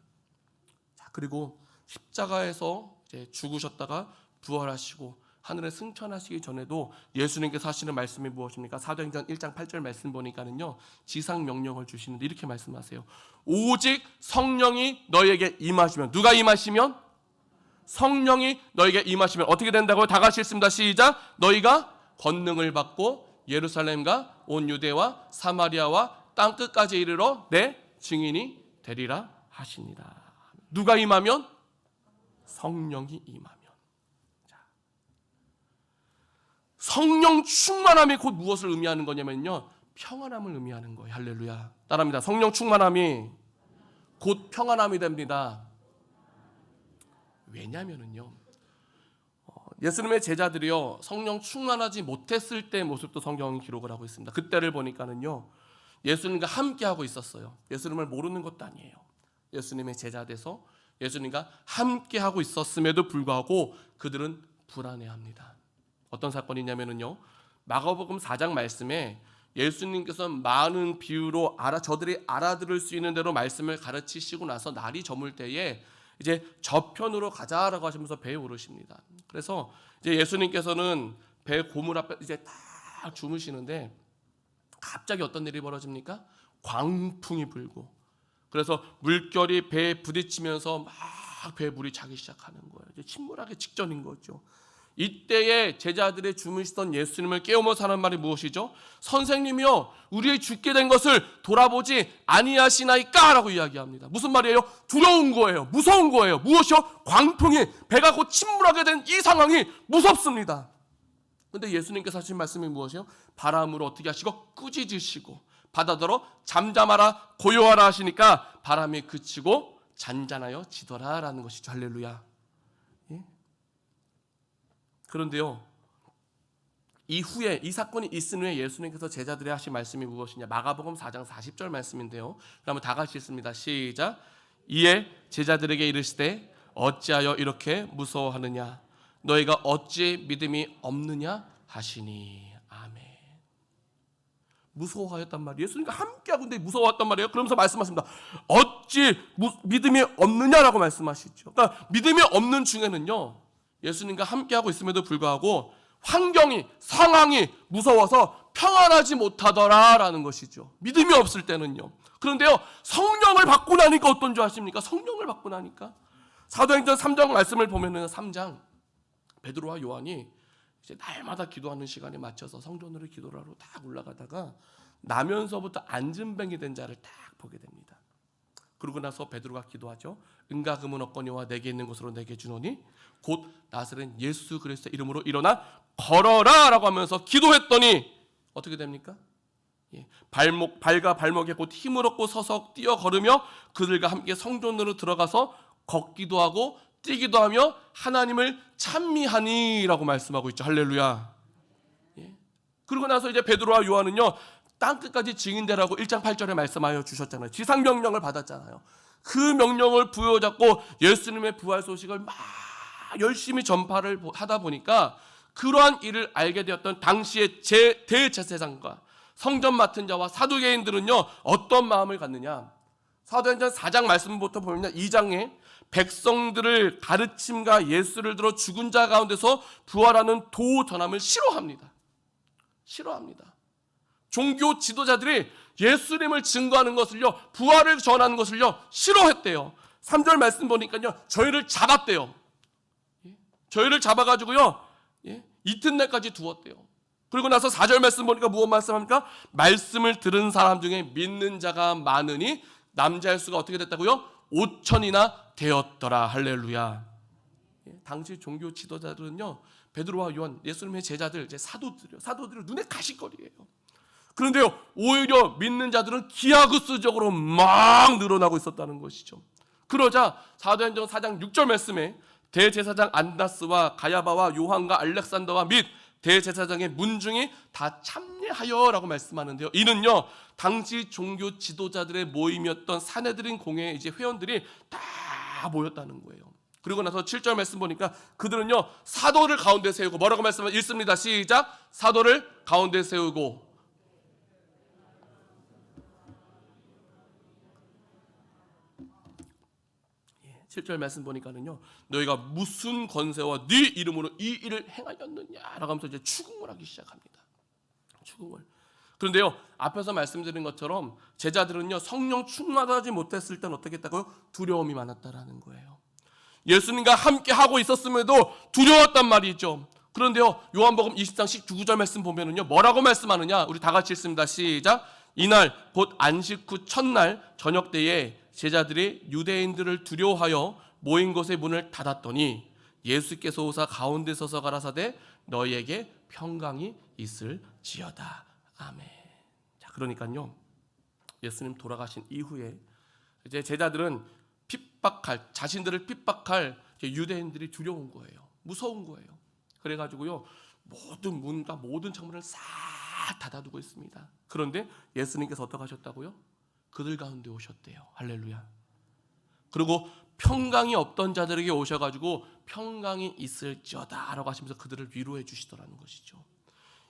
자, 그리고 십자가에서 이제 죽으셨다가 부활하시고 하늘에 승천하시기 전에도 예수님께서 하시는 말씀이 무엇입니까? 사도행전 1장 8절 말씀 보니까는요, 지상 명령을 주시는데 이렇게 말씀하세요. 오직 성령이 너희에게 임하시면. 누가 임하시면? 성령이 너희에게 임하시면 어떻게 된다고요? 다 같이 읽습니다. 시작. 너희가 권능을 받고 예루살렘과 온 유대와 사마리아와 땅 끝까지 이르러 내 증인이 되리라 하시니라. 누가 임하면? 성령이 임하면. 성령 충만함이 곧 무엇을 의미하는 거냐면요, 평안함을 의미하는 거예요. 할렐루야. 따라합니다. 성령 충만함이 곧 평안함이 됩니다. 왜냐면은요, 예수님의 제자들이요, 성령 충만하지 못했을 때 모습도 성경이 기록을 하고 있습니다. 그때를 보니까는요, 예수님과 함께하고 있었어요. 예수님을 모르는 것도 아니에요. 예수님의 제자 돼서 예수님과 함께하고 있었음에도 불구하고 그들은 불안해합니다. 어떤 사건이냐면은요, 마가복음 4장 말씀에 예수님께서 많은 비유로 저들이 알아들을 수 있는 대로 말씀을 가르치시고 나서 날이 저물 때에 이제 저편으로 가자라고 하시면서 배에 오르십니다. 그래서 이제 예수님께서는 배 고물 앞에 이제 딱 주무시는데 갑자기 어떤 일이 벌어집니까? 광풍이 불고, 그래서 물결이 배에 부딪히면서 막 배에 물이 차기 시작하는 거예요. 이제 침몰하기 직전인 거죠. 이때에 제자들의 주무시던 예수님을 깨우면서 하는 말이 무엇이죠? 선생님이요, 우리의 죽게 된 것을 돌아보지 아니하시나이까? 라고 이야기합니다. 무슨 말이에요? 두려운 거예요. 무서운 거예요. 무엇이요? 광풍이, 배가 곧 침몰하게 된 이 상황이 무섭습니다. 근데 예수님께서 하신 말씀이 무엇이요? 바람으로 어떻게 하시고 꾸짖으시고 바다더러 잠잠하라 고요하라 하시니까 바람이 그치고 잔잔하여 지더라 라는 것이죠. 할렐루야. 예? 그런데요, 이후에 이 사건이 있은 후에 예수님께서 제자들에게 하신 말씀이 무엇이냐? 마가복음 4장 40절 말씀인데요. 그러면 다 같이 읽습니다. 시작. 이에 제자들에게 이르시되 어찌하여 이렇게 무서워하느냐? 너희가 어찌 믿음이 없느냐 하시니. 아멘. 무서워하였단 말이에요. 예수님과 함께하고 있는데 무서워했단 말이에요. 그러면서 말씀하십니다. 어찌 믿음이 없느냐라고 말씀하시죠. 그러니까 믿음이 없는 중에는요, 예수님과 함께하고 있음에도 불구하고 환경이, 상황이 무서워서 평안하지 못하더라라는 것이죠. 믿음이 없을 때는요. 그런데요, 성령을 받고 나니까 어떤 줄 아십니까? 성령을 받고 나니까 사도행전 3장 말씀을 보면은 3장 베드로와 요한이 이제 날마다 기도하는 시간에 맞춰서 성전으로 기도를 하러 딱 올라가다가 나면서부터 안진뱅이 된 자를 딱 보게 됩니다. 그러고 나서 베드로가 기도하죠. 은과 금은 없거니와 내게 있는 것으로 내게 주노니 곧 나사렛 예수 그리스도의 이름으로 일어나 걸어라 라고 하면서 기도했더니 어떻게 됩니까? 발과 발목에 곧 힘을 얻고 서서 뛰어 걸으며 그들과 함께 성전으로 들어가서 걷기도 하고 뛰기도 하며 하나님을 찬미하니 라고 말씀하고 있죠. 할렐루야. 그러고 나서 이제 베드로와 요한은요, 땅끝까지 증인되라고 1장 8절에 말씀하여 주셨잖아요. 지상명령을 받았잖아요. 그 명령을 부여잡고 예수님의 부활 소식을 막 열심히 전파를 하다 보니까 그러한 일을 알게 되었던 당시의 대제사장과 성전 맡은 자와 사두개인들은요, 어떤 마음을 갖느냐? 사도행전 4장 말씀부터 보면 2장에 백성들을 가르침과 예수를 들어 죽은 자 가운데서 부활하는 도 전함을 싫어합니다. 종교 지도자들이 예수님을 증거하는 것을요, 부활을 전하는 것을요, 싫어했대요. 3절 말씀 보니까요, 저희를 잡았대요. 저희를 잡아가지고요, 이튿날까지 두었대요. 그리고 나서 4절 말씀 보니까 무엇 말씀합니까? 말씀을 들은 사람 중에 믿는 자가 많으니 남자의 수가 어떻게 됐다고요? 5천이나 되었더라. 할렐루야. 당시 종교 지도자들은요, 베드로와 요한, 예수님의 제자들, 이제 사도들이 눈에 가시거리예요. 그런데요, 오히려 믿는 자들은 기하급수적으로 막 늘어나고 있었다는 것이죠. 그러자 사도행전 4장 6절 말씀에 대제사장 안나스와 가야바와 요한과 알렉산더와 및 대제사장의 문중이 다 참여하여라고 말씀하는데요. 이는요, 당시 종교 지도자들의 모임이었던 사내들인 공회의 이제 회원들이 다 모였다는 거예요. 그리고 나서 7절 말씀 보니까 그들은요, 사도를 가운데 세우고 뭐라고 말씀을 읽습니다. 시작. 사도를 가운데 세우고 7절 말씀 보니까는요, 너희가 무슨 권세와 네 이름으로 이 일을 행하였느냐라고 하면서 이제 추궁을 하기 시작합니다. 추궁을. 그런데요, 앞에서 말씀드린 것처럼 제자들은요, 성령 충만하지 못했을 땐 어떻게 했다고요? 두려움이 많았다라는 거예요. 예수님과 함께 하고 있었음에도 두려웠단 말이죠. 그런데요, 요한복음 20장 19절 말씀 보면은요, 뭐라고 말씀하느냐? 우리 다 같이 읽습니다. 시작. 이날 곧 안식 후 첫날 저녁 때에 제자들이 유대인들을 두려워하여 모인 곳의 문을 닫았더니 예수께서 오사 가운데 서서 가라사대 너희에게 평강이 있을지어다. 아멘. 자, 그러니까요, 예수님 돌아가신 이후에 이제 제자들은 자신들을 핍박할 유대인들이 두려운 거예요. 무서운 거예요. 그래가지고요, 모든 문과 모든 창문을 싹 닫아두고 있습니다. 그런데 예수님께서 어떻게 하셨다고요? 그들 가운데 오셨대요. 할렐루야. 그리고 평강이 없던 자들에게 오셔가지고 평강이 있을지어다 라고 하시면서 그들을 위로해 주시더라는 것이죠.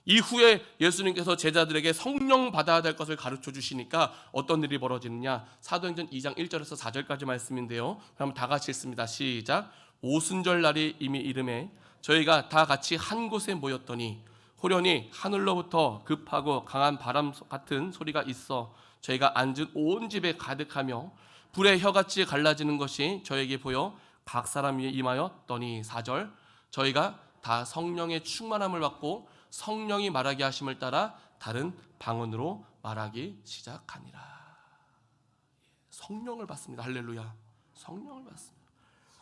이후에 예수님께서 제자들에게 성령 받아야 될 것을 가르쳐 주시니까 어떤 일이 벌어지느냐, 사도행전 2장 1절에서 4절까지 말씀인데요. 그럼 다 같이 읽습니다. 시작. 오순절 날이 이미 이름에 저희가 다 같이 한 곳에 모였더니 호련히 하늘로부터 급하고 강한 바람 같은 소리가 있어 저희가 앉은 온 집에 가득하며 불의 혀같이 갈라지는 것이 저에게 보여 각 사람 위에 임하여 떠니. 4절. 저희가 다 성령의 충만함을 받고 성령이 말하게 하심을 따라 다른 방언으로 말하기 시작하니라. 성령을 받습니다. 할렐루야. 성령을 받습니다.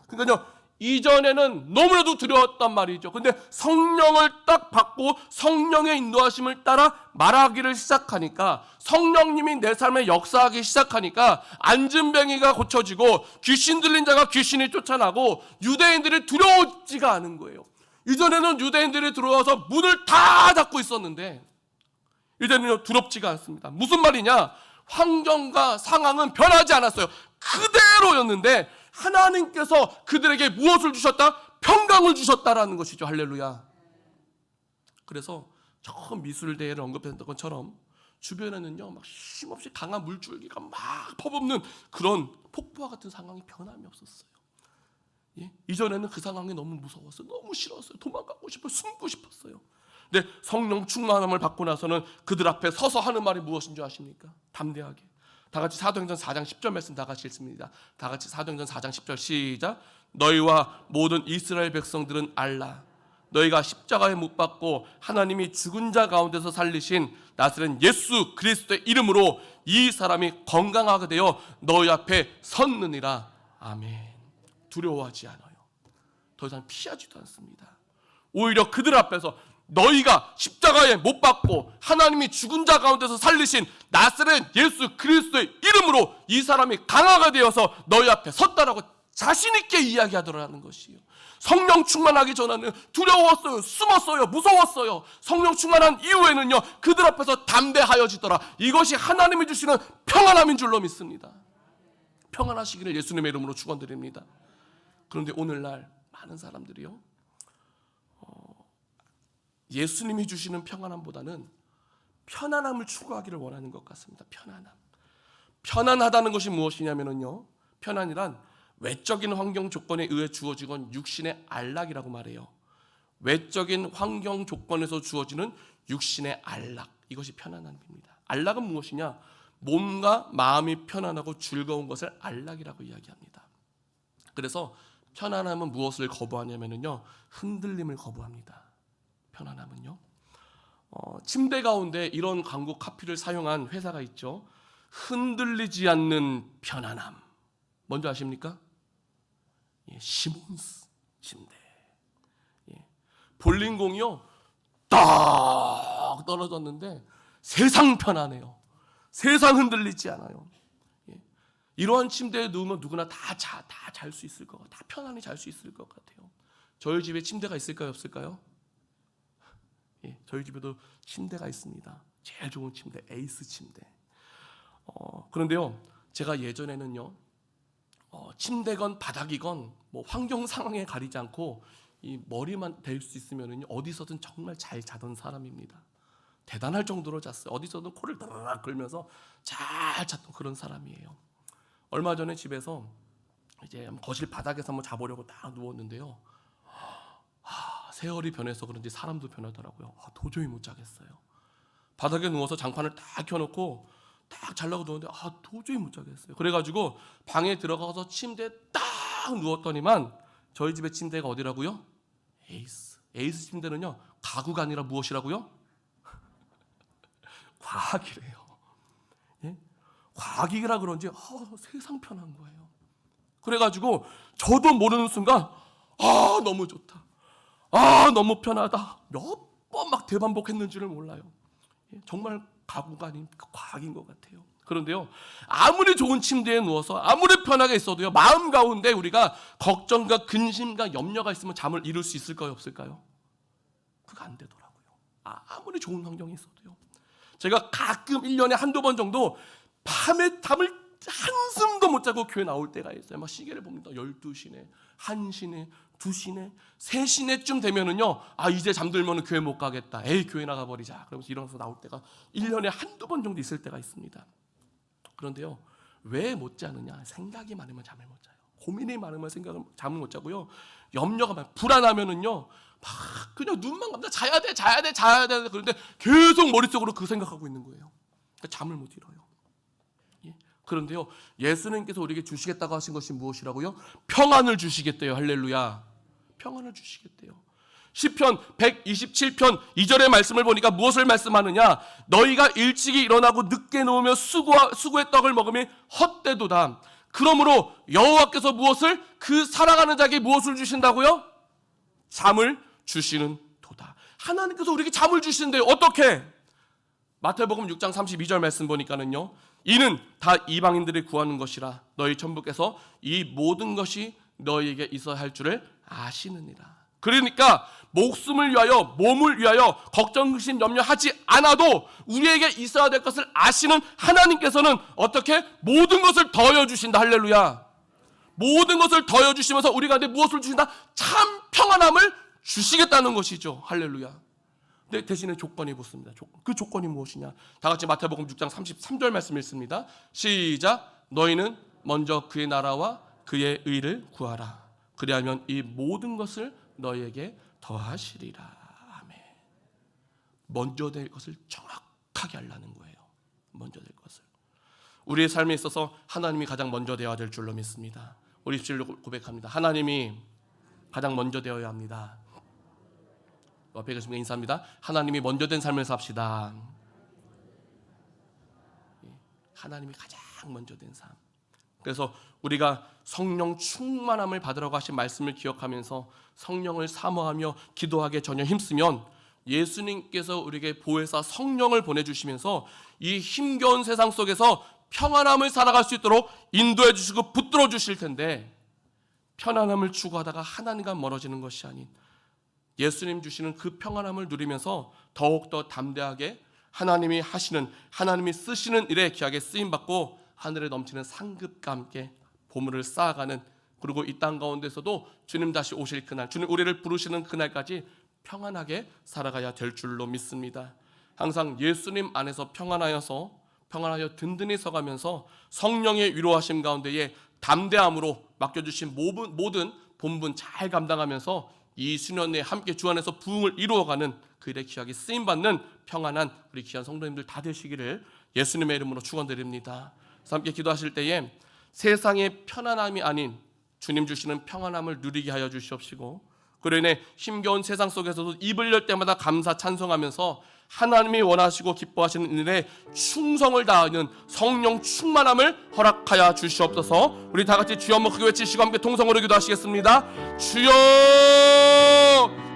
그러니까요, 이전에는 너무나도 두려웠단 말이죠. 근데 성령을 딱 받고 성령의 인도하심을 따라 말하기를 시작하니까, 성령님이 내 삶에 역사하기 시작하니까 안진뱅이가 고쳐지고 귀신 들린 자가 귀신이 쫓아나고 유대인들이 두려워지가 않은 거예요. 이전에는 유대인들이 들어와서 문을 다 닫고 있었는데 이제는 두렵지가 않습니다. 무슨 말이냐? 환경과 상황은 변하지 않았어요. 그대로였는데 하나님께서 그들에게 무엇을 주셨다? 평강을 주셨다라는 것이죠. 할렐루야. 그래서 저 미술대회를 언급했던 것처럼 주변에는요, 막 힘없이 강한 물줄기가 막 퍼붓는 그런 폭포와 같은 상황이 변함이 없었어요. 예? 이전에는 그 상황이 너무 무서웠어요. 너무 싫었어요. 도망가고 싶어요. 숨고 싶었어요. 근데 성령 충만함을 받고 나서는 그들 앞에 서서 하는 말이 무엇인 줄 아십니까? 담대하게. 다 같이 사도행전 4장 10절 말씀 다 같이 읽습니다. 다 같이 사도행전 4장 10절 시작. 너희와 모든 이스라엘 백성들은 알라. 너희가 십자가에 못 박고 하나님이 죽은 자 가운데서 살리신 나사렛 예수 그리스도의 이름으로 이 사람이 건강하게 되어 너희 앞에 섰느니라. 아멘. 두려워하지 않아요. 더 이상 피하지도 않습니다. 오히려 그들 앞에서 너희가 십자가에 못 박고 하나님이 죽은 자 가운데서 살리신 나사렛 예수 그리스도의 이름으로 이 사람이 강하게 되어서 너희 앞에 섰다라고 자신 있게 이야기하더라는 것이에요. 성령 충만하기 전에는 두려웠어요. 숨었어요. 무서웠어요. 성령 충만한 이후에는요, 그들 앞에서 담대하여지더라. 이것이 하나님이 주시는 평안함인 줄로 믿습니다. 평안하시기를 예수님의 이름으로 축원드립니다. 그런데 오늘날 많은 사람들이요, 예수님이 주시는 평안함보다는 편안함을 추구하기를 원하는 것 같습니다. 편안함. 편안하다는 것이 무엇이냐면요, 편안이란 외적인 환경 조건에 의해 주어지건 육신의 안락이라고 말해요. 외적인 환경 조건에서 주어지는 육신의 안락, 이것이 편안함입니다. 안락은 무엇이냐? 몸과 마음이 편안하고 즐거운 것을 안락이라고 이야기합니다. 그래서 편안함은 무엇을 거부하냐면요, 흔들림을 거부합니다. 편안함은요, 침대 가운데 이런 광고 카피를 사용한 회사가 있죠. 흔들리지 않는 편안함. 뭔지 아십니까? 예, 시몬스 침대. 예, 볼링공이요, 딱 떨어졌는데 세상 편안해요. 세상 흔들리지 않아요. 예, 이러한 침대에 누우면 누구나 다 잘 수 있을 것 같아요. 다 편안히 잘 수 있을 것 같아요. 저희 집에 침대가 있을까요, 없을까요? 예, 저희 집에도 침대가 있습니다. 제일 좋은 침대, 에이스 침대. 그런데요, 제가 예전에는요, 침대건 바닥이건 뭐 환경 상황에 가리지 않고 이 머리만 댈 수 있으면은요, 어디서든 정말 잘 자던 사람입니다. 대단할 정도로 잤어요. 어디서든 코를 드르륵 끌면서 잘 잤던 그런 사람이에요. 얼마 전에 집에서 이제 거실 바닥에서 한번 자보려고 딱 누웠는데요, 세월이 변해서 그런지 사람도 변하더라고요. 도저히 못 자겠어요. 바닥에 누워서 장판을 딱 켜놓고 딱 자려고 누웠는데 도저히 못 자겠어요. 그래가지고 방에 들어가서 침대에 딱 누웠더니만 저희 집의 침대가 어디라고요? 에이스 침대는요, 가구가 아니라 무엇이라고요? 과학이래요. 예? 과학이라 그런지 세상 편한 거예요. 그래가지고 저도 모르는 순간 아 너무 좋다, 아 너무 편하다, 몇 번 막 대반복했는지를 몰라요. 정말 가구가 아닌 과학인 것 같아요. 그런데요, 아무리 좋은 침대에 누워서 아무리 편하게 있어도요, 마음 가운데 우리가 걱정과 근심과 염려가 있으면 잠을 이룰 수 있을까요, 없을까요? 그거 안 되더라고요. 아무리 좋은 환경이 있어도요. 제가 가끔 1년에 한두 번 정도 밤에 잠을 한숨도 못 자고 교회 나올 때가 있어요. 막 시계를 봅니다. 12시네, 1시네, 2시네, 3시네쯤 되면은요, 이제 잠들면 교회 못 가겠다. 에이, 교회 나가버리자. 그러면서 일어나서 나올 때가 1년에 한두 번 정도 있을 때가 있습니다. 그런데요, 왜 못 자느냐? 생각이 많으면 잠을 못 자요. 고민이 많으면 잠을 못 자고요. 염려가 많아요. 불안하면은요, 막 그냥 눈만 감다 자야 돼. 그런데 계속 머릿속으로 그 생각하고 있는 거예요. 그러니까 잠을 못 이뤄요. 그런데요, 예수님께서 우리에게 주시겠다고 하신 것이 무엇이라고요? 평안을 주시겠대요. 할렐루야. 평안을 주시겠대요. 시편 127편 2절의 말씀을 보니까 무엇을 말씀하느냐? 너희가 일찍이 일어나고 늦게 누우며 수고의 떡을 먹으면 헛되도다. 그러므로 여호와께서 무엇을? 그 사랑하는 자에게 무엇을 주신다고요? 잠을 주시는 도다. 하나님께서 우리에게 잠을 주시는데요. 어떻게? 마태복음 6장 32절 말씀 보니까는요, 이는 다 이방인들이 구하는 것이라 너희 천부께서 이 모든 것이 너희에게 있어야 할 줄을 아시느니라. 그러니까 목숨을 위하여, 몸을 위하여 걱정, 근심, 염려하지 않아도 우리에게 있어야 될 것을 아시는 하나님께서는 어떻게? 모든 것을 더하여 주신다. 할렐루야. 모든 것을 더하여 주시면서 우리 가운데 무엇을 주신다? 참 평안함을 주시겠다는 것이죠. 할렐루야. 근데 대신에 조건이 붙습니다. 그 조건이 무엇이냐? 다 같이 마태복음 6장 33절 말씀 읽습니다. 시작. 너희는 먼저 그의 나라와 그의 의를 구하라. 그리하면 이 모든 것을 너희에게 더하시리라. 아멘. 먼저 될 것을 정확하게 알라는 거예요. 먼저 될 것을. 우리의 삶에 있어서 하나님이 가장 먼저 되어야 될 줄로 믿습니다. 우리 입술로 고백합니다. 하나님이 가장 먼저 되어야 합니다. 옆에 계신 분 인사합니다. 하나님이 먼저 된 삶을 삽시다. 하나님이 가장 먼저 된 삶. 그래서 우리가 성령 충만함을 받으라고 하신 말씀을 기억하면서 성령을 사모하며 기도하게 전혀 힘쓰면 예수님께서 우리에게 보혜사 성령을 보내주시면서 이 힘겨운 세상 속에서 평안함을 살아갈 수 있도록 인도해 주시고 붙들어 주실 텐데, 편안함을 추구하다가 하나님과 멀어지는 것이 아닌 예수님 주시는 그 평안함을 누리면서 더욱더 담대하게 하나님이 하시는, 하나님이 쓰시는 일에 귀하게 쓰임받고 하늘에 넘치는 상급과 함께 보물을 쌓아가는, 그리고 이 땅 가운데서도 주님 다시 오실 그날, 주님 우리를 부르시는 그날까지 평안하게 살아가야 될 줄로 믿습니다. 항상 예수님 안에서 평안하여 든든히 서가면서 성령의 위로하심 가운데에 담대함으로 맡겨주신 모든 본분 잘 감당하면서 이 수년 내에 함께 주 안에서 부흥을 이루어가는 그 일에 귀하게 쓰임받는 평안한 우리 귀한 성도님들 다 되시기를 예수님의 이름으로 축원드립니다. 그래서 함께 기도하실 때에 세상의 편안함이 아닌 주님 주시는 평안함을 누리게 하여 주시옵시고, 그로 인해 힘겨운 세상 속에서도 입을 열 때마다 감사 찬송하면서 하나님이 원하시고 기뻐하시는 일에 충성을 다하는 성령 충만함을 허락하여 주시옵소서. 우리 다 같이 주여 한번 크게 외치시고 함께 통성으로 기도하시겠습니다. 주여!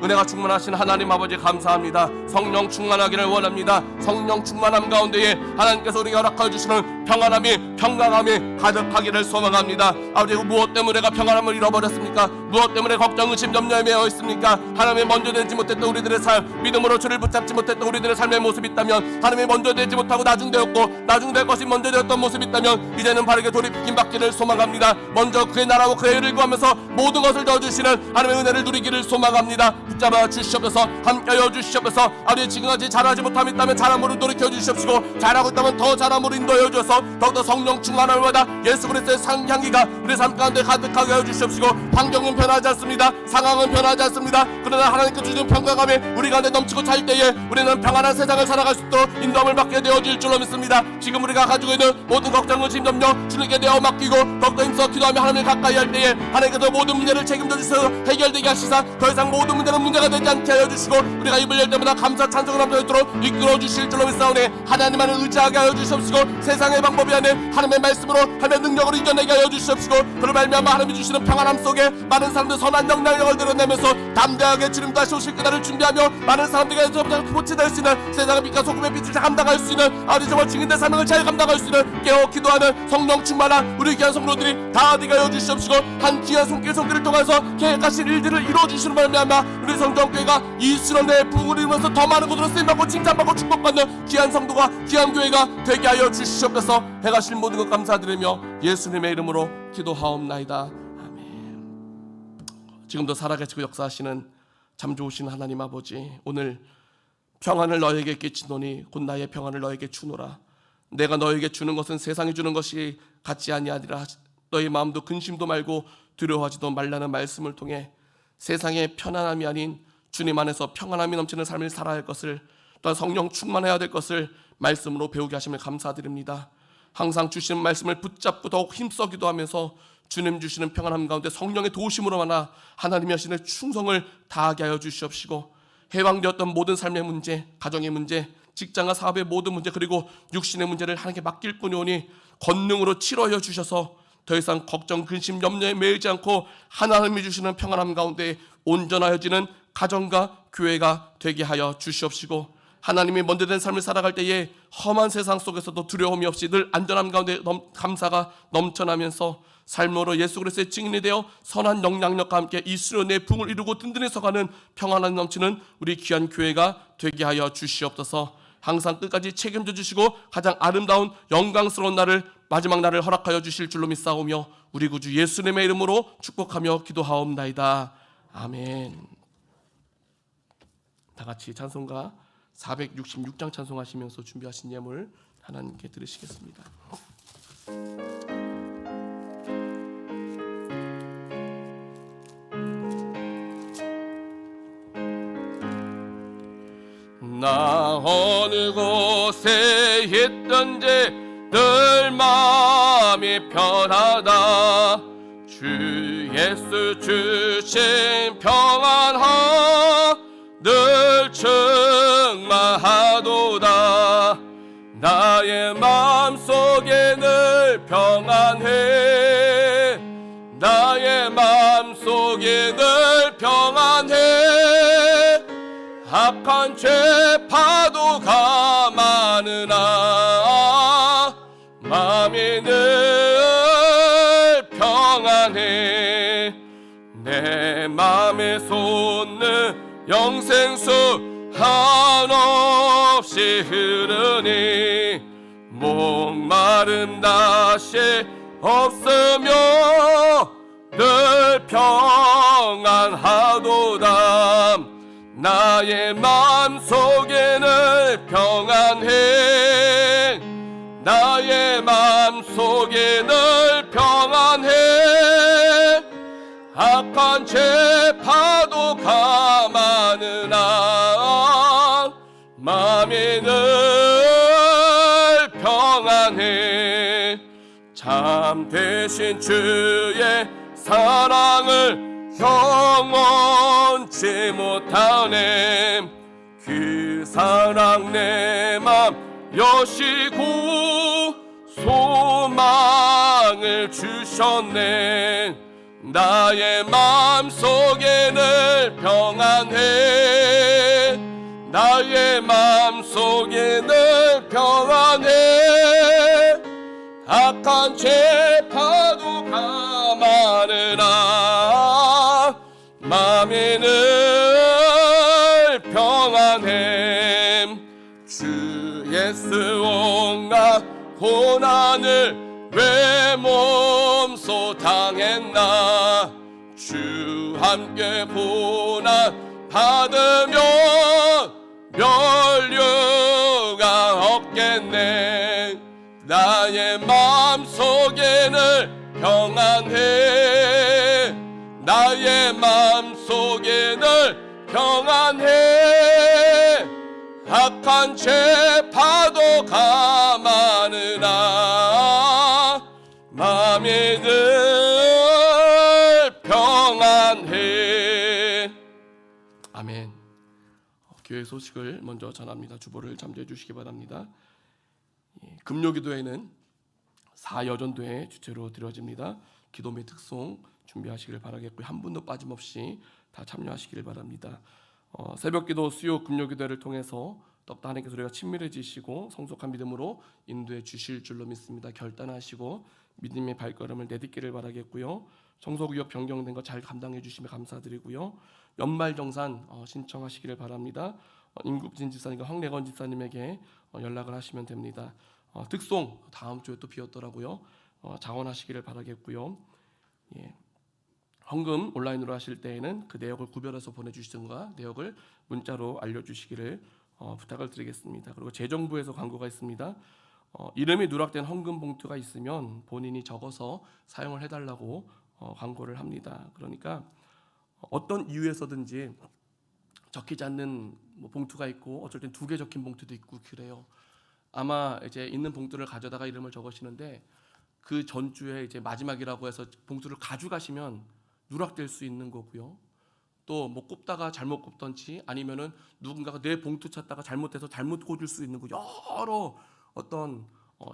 은혜가 충만하신 하나님 아버지 감사합니다. 성령 충만하기를 원합니다. 성령 충만함 가운데에 하나님께서 우리에게 허락하여 주시는 평안함이, 평강함이 가득하기를 소망합니다. 아버지, 무엇 때문에 내가 평안함을 잃어버렸습니까? 무엇 때문에 걱정, 의심, 염려에 매여 있습니까? 하나님이 먼저 되지 못했던 우리들의 삶, 믿음으로 주를 붙잡지 못했던 우리들의 삶의 모습이 있다면, 하나님이 먼저 되지 못하고 나중되었고 나중될 것이 먼저 되었던 모습이 있다면 이제는 바르게 돌이킴 받기를 소망합니다. 먼저 그의 나라와 그의 의를 구하면서 모든 것을 더주시는 하나님의 은혜를 누리기를 소망합니다. 붙잡아 주시옵소서. 함께하여 주시옵소서. 아버지, 지금까지 잘하지 못함이 있다면 잘함으로 돌이켜 주시옵시고, 잘하고 있다면 더 잘함으로 인도하여 주셔서 더욱더 성령 충만함을 받아 예수 그리스도의 향기가 우리 삶 가운데 가득하게 하여 주시옵시고, 환경은 변하지 않습니다. 상황은 변하지 않습니다. 그러나 하나님께 주신 평강함이 우리 가운데 넘치고 찰 때에 우리는 평안한 세상을 살아갈 수 있도록 인도함을 받게 되어질 줄로 믿습니다. 지금 우리가 가지고 있는 모든 걱정과 짐,염려 주님께 내어 맡기고 더욱더 힘써 기도하며 하나님을 가까이 할 때에 하나님께서 모든 문제를 책임져 주셔서 해결되게 하시사 더 이상 모든 문제는 문제가 되지 않게 하여 주시고 우리가 입을 열 때마다 감사 찬송을 넘쳐있도록 이끌어 주실 줄로 믿사오니 하나님만을 의지하게 하여 주시옵시고 세상의 방법이 아닌 하나님의 말씀으로 하나님의 능력으로 이겨내게 하여 주시옵시고 그로 말미암아 하나님이 주시는 평안함 속에 많은 사람들 선한 영향력을 드러내면서 담대하게 주님 다시 오실 그날을 준비하며 많은 사람들에게서 보치될 수 있는 세상의 빛과 소금의 빛을 감당할 수 있는 아주 정말 증인된 사명을 잘 감당할 수 있는 깨어 기도하는 성령 충만한 우리 귀한 성도들이 다 되게 하여 주시옵시고 한 귀한 손길을 통해서 계획하신 일들을 이루어주시는 말미암아 우리 성전교회가 이스라엘의 부흥을 이루면서 더 많은 곳으로 쓰임받고 칭찬받고 축복받는 귀한 성도가 귀한 교회가 되게 하여 주시옵소서. 해가실 모든 것 감사드리며 예수님의 이름으로 기도하옵나이다. 아멘. 지금도 살아계시고 역사하시는 참 좋으신 하나님 아버지, 오늘 평안을 너에게 끼치노니 곧 나의 평안을 너에게 주노라. 내가 너에게 주는 것은 세상이 주는 것이 같지 아니하리라. 너의 마음도 근심도 말고 두려워하지도 말라는 말씀을 통해 세상의 편안함이 아닌 주님 안에서 평안함이 넘치는 삶을 살아야 할 것을, 또한 성령 충만해야 될 것을 말씀으로 배우게 하심을 감사드립니다. 항상 주시는 말씀을 붙잡고 더욱 힘써 기도하면서 주님 주시는 평안함 가운데 성령의 도우심으로만 하나님이 하시는 충성을 다하게 하여 주시옵시고 해방되었던 모든 삶의 문제, 가정의 문제, 직장과 사업의 모든 문제, 그리고 육신의 문제를 하나님께 맡길 뿐이오니 권능으로 치료하여 주셔서 더 이상 걱정, 근심, 염려에 매이지 않고 하나님이 주시는 평안함 가운데 온전하여지는 가정과 교회가 되게 하여 주시옵시고 하나님이 먼저 된 삶을 살아갈 때에 험한 세상 속에서도 두려움이 없이 늘 안전함 가운데 감사가 넘쳐나면서 삶으로 예수 그리스도의 증인이 되어 선한 영향력과 함께 이스라엘의 붕을 이루고 든든히 서가는 평안함 넘치는 우리 귀한 교회가 되게 하여 주시옵소서. 항상 끝까지 책임져 주시고 가장 아름다운 영광스러운 날을, 마지막 날을 허락하여 주실 줄로 믿사오며 우리 구주 예수님의 이름으로 축복하며 기도하옵나이다. 아멘. 다 같이 찬송가 466장 찬송하시면서 준비하신 예물 하나님께 드리시겠습니다. 나 어느 곳에 있든지 늘 마음이 편하다. 주 예수 주신 평안함 늘 충만하도다. 나의 마음속에 늘 평안해. 나의 마음속에 늘 평안해. 악한 죄 파도가 많으나 마음이 늘 평안해. 내 마음에 솟는 영생수 한없이 흐르니 목마름 다시 없으며 늘 평안하도다. 나의 마음속에는 평안해. 나의 마음속에는 평안해. 악한 죄 파도가 많으나 마음이 늘 평안해. 참 되신 주의 사랑을 영원치 못하네. 그 사랑 내 맘 여시고 소망을 주셨네. 나의 마음속에는 평안해. 나의 마음속에는 평안해. 악한 죄 파도가 많으나 마음이 늘 평안해. 주 예수 온갖 고난을 왜 몸소 당했나. 주 함께 고난 받으면 면류가 없겠네. 나의 마음속에는 평안해. 나의 마음속에는 평안해. 악한 죄 파도가 많으나 마음이 늘 평안해. 아멘. 교회 소식을 먼저 전합니다. 주보를 잠재해 주시기 바랍니다. 금요기도회는 4여전도회 주체로 드려집니다. 기도 및 특송 준비하시길 바라겠고요. 한 분도 빠짐없이 다 참여하시길 바랍니다. 새벽기도 수요 금요기도회를 통해서 더욱더 하나님께서 우리가 친밀해지시고 성숙한 믿음으로 인도해 주실 줄로 믿습니다. 결단하시고 믿음의 발걸음을 내딛기를 바라겠고요. 청소구역 변경된 거 잘 감당해 주시면 감사드리고요. 연말정산 신청하시기를 바랍니다. 임국진 지사님과 황래건 지사님에게 연락을 하시면 됩니다. 특송 다음 주에 또 비었더라고요. 장원하시기를 바라겠고요. 예. 헌금 온라인으로 하실 때에는 그 내역을 구별해서 보내주시든가 내역을 문자로 알려주시기를 부탁을 드리겠습니다. 그리고 재정부에서 광고가 있습니다. 이름이 누락된 헌금 봉투가 있으면 본인이 적어서 사용을 해달라고 광고를 합니다. 그러니까 어떤 이유에서든지 적히지 않는 봉투가 있고 어쩔 땐 2개 적힌 봉투도 있고 그래요. 아마 이제 있는 봉투를 가져다가 이름을 적으시는데 그 전주에 이제 마지막이라고 해서 봉투를 가져가시면 누락될 수 있는 거고요. 또 뭐 꼽다가 잘못 꼽던지 아니면은 누군가가 내 봉투 찾다가 잘못해서 잘못 꽂을 수 있는 거 여러 어떤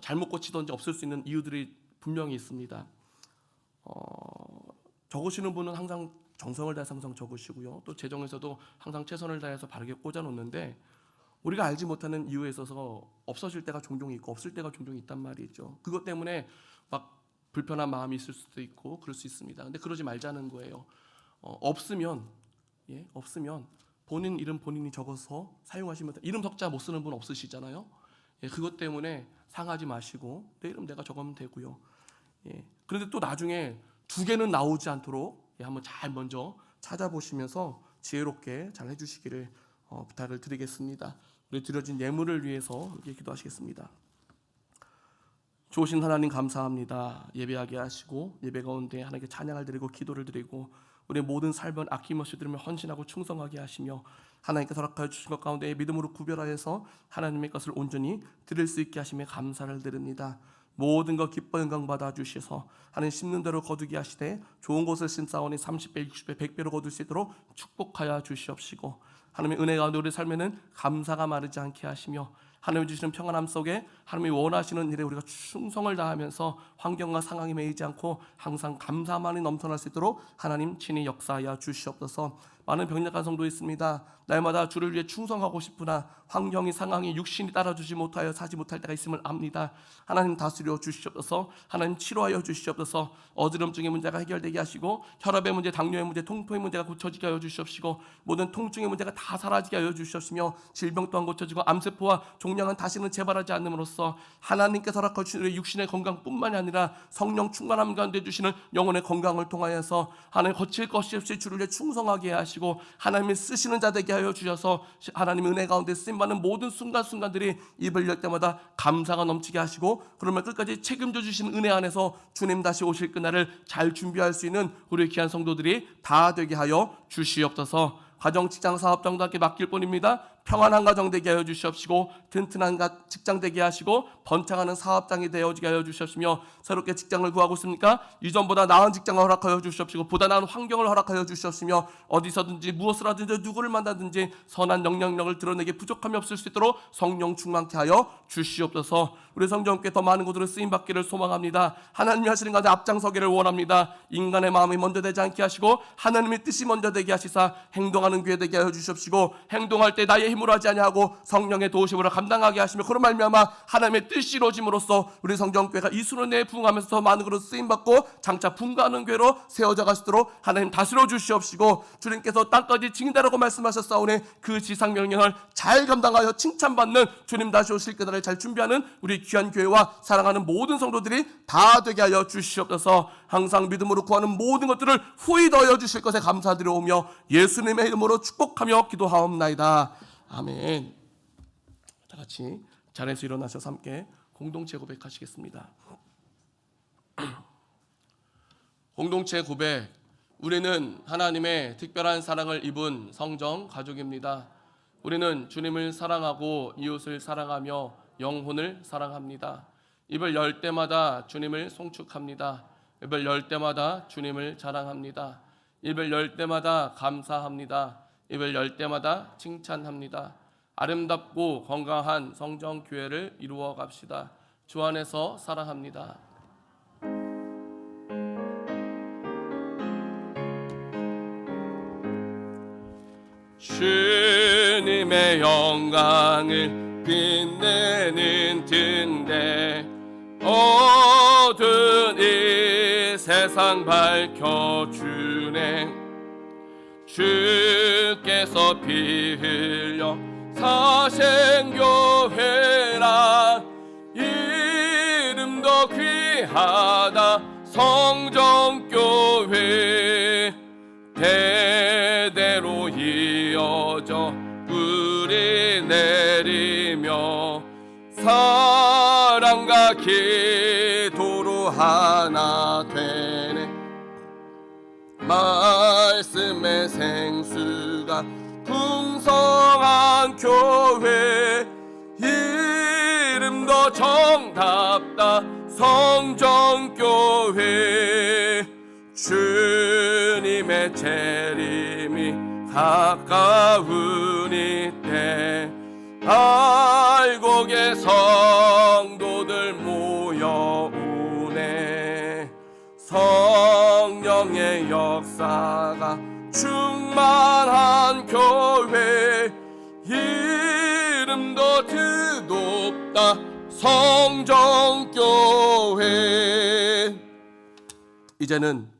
잘못 꽂히던지 없을 수 있는 이유들이 분명히 있습니다. 적으시는 분은 항상 정성을 다해서 항상 적으시고요. 또 재정에서도 항상 최선을 다해서 바르게 꽂아 놓는데 우리가 알지 못하는 이유에 있어서 없어질 때가 종종 있고 없을 때가 종종 있단 말이죠. 그것 때문에 막 불편한 마음이 있을 수도 있고 그럴 수 있습니다. 근데 그러지 말자는 거예요. 없으면 본인 이름 본인이 적어서 사용하시면 돼요. 이름 석자 못 쓰는 분 없으시잖아요. 그것 때문에 상하지 마시고 내 이름 내가 적으면 되고요. 그런데 또 나중에 2개는 나오지 않도록 한번 잘 먼저 찾아보시면서 지혜롭게 잘 해주시기를 부탁을 드리겠습니다. 우리 드려진 예물을 위해서 함께 기도하시겠습니다. 좋으신 하나님 감사합니다. 예배하게 하시고 예배 가운데 하나님께 찬양을 드리고 기도를 드리고 우리의 모든 삶은 아낌없이 들으며 헌신하고 충성하게 하시며 하나님께서 허락하여 주신 것 가운데 믿음으로 구별하여서 하나님의 것을 온전히 드릴 수 있게 하심에 감사를 드립니다. 모든 것 기뻐 영광 받아 주셔서 하나님 심는 대로 거두게 하시되 좋은 곳을 심사오니 30배, 60배, 100배로 거둘 수 있도록 축복하여 주시옵시고 하나님의 은혜 가운데 우리 삶에는 감사가 마르지 않게 하시며 하나님이 주시는 평안함 속에 하나님이 원하시는 일에 우리가 충성을 다하면서 환경과 상황에 매이지 않고 항상 감사만이 넘쳐날 수 있도록 하나님 친히 역사하여 주시옵소서. 많은 병력한 성도 있습니다. 날마다 주를 위해 충성하고 싶으나 환경이 상황이 육신이 따라주지 못하여 사지 못할 때가 있음을 압니다. 하나님 다스려 주시옵소서. 하나님 치료하여 주시옵소서. 어지럼증의 문제가 해결되게 하시고 혈압의 문제, 당뇨의 문제, 통풍의 문제가 고쳐지게 하여 주시옵시고 모든 통증의 문제가 다 사라지게 하여 주시옵시며 질병 또한 고쳐지고 암세포와 종양은 다시는 재발하지 않음으로써 하나님께서 허락하여 주신 우리 육신의 건강뿐만이 아니라 성령 충만함 가운데 주시는 영혼의 건강을 통하여서 하나님 거칠 것이 없이 주를 위해 충성하게 하시고 하나님이 쓰시는 자 되게 하여 주셔서 하나님의 은혜 가운데 쓰임받는 모든 순간순간들이 입을 열 때마다 감사가 넘치게 하시고 그러면 끝까지 책임져 주시는 은혜 안에서 주님 다시 오실 그날을 잘 준비할 수 있는 우리 귀한 성도들이 다 되게 하여 주시옵소서. 가정, 직장, 사업 정도 함께 맡길 뿐입니다. 평안한 가정 되게 하여 주시옵시고 튼튼한 직장 되게 하시고 번창하는 사업장이 되어지게 하여 주시옵시며 새롭게 직장을 구하고 있습니까? 이전보다 나은 직장을 허락하여 주시옵시고 보다 나은 환경을 허락하여 주시옵시며 어디서든지 무엇을 하든지 누구를 만나든지 선한 영향력을 드러내게 부족함이 없을 수 있도록 성령 충만케 하여 주시옵소서. 우리 성령께 더 많은 곳으로 쓰임받기를 소망합니다. 하나님이 하시는 가운데 앞장서기를 원합니다. 인간의 마음이 먼저 되지 않게 하시고 하나님의 뜻이 먼저 되게 하시사 행동하는 교회 되게 하여 주시옵시고 행동할 때 나의 힘으로 하지 아니하고 성령의 도우심으로 감당하게 하시며 그로 말미암아 하나님의 뜻이 이루어짐으로써 우리 성전교회가 이 수는 내에 부흥하면서 더 많은 것으로 쓰임받고 장차 분가하는 교회로 세워져 가시도록 하나님 다스려 주시옵시고 주님께서 땅까지 증인하라고 말씀하셨사오니 그 지상 명령을 잘 감당하여 칭찬받는 주님 다시 오실 그날을 잘 준비하는 우리 귀한 교회와 사랑하는 모든 성도들이 다 되게 하여 주시옵소서. 항상 믿음으로 구하는 모든 것들을 후히 더하여 주실 것에 감사드려오며 예수님의 이름으로 축복하며 기도하옵나이다. 아멘. 다 같이 자리에서 일어나셔서 함께 공동체 고백하시겠습니다. 공동체 고백. 우리는 하나님의 특별한 사랑을 입은 성정 가족입니다. 우리는 주님을 사랑하고 이웃을 사랑하며 영혼을 사랑합니다. 입을 열 때마다 주님을 송축합니다. 입을 열 때마다 주님을 자랑합니다. 입을 열 때마다 감사합니다. 입을 열 때마다 칭찬합니다. 아름답고 건강한 성정교회를 이루어 갑시다. 주 안에서 사랑합니다. 주님의 영광을 빛내는 등대 어두운 이 세상 밝혀주네. 주께서 피 흘려 사신 교회라 이름도 귀하다 성정교회 대대로 이어져 뿌리 내리며 사랑과 기도로 하나 되네. 말씀의 생수가 풍성한 교회 이름도 정답다 성정교회 주님의 재림이 가까우니 때 알곡의 성도들 모여오네. 성령의 역사가 충만한 교회 이름도 드높다 성정교회. 이제는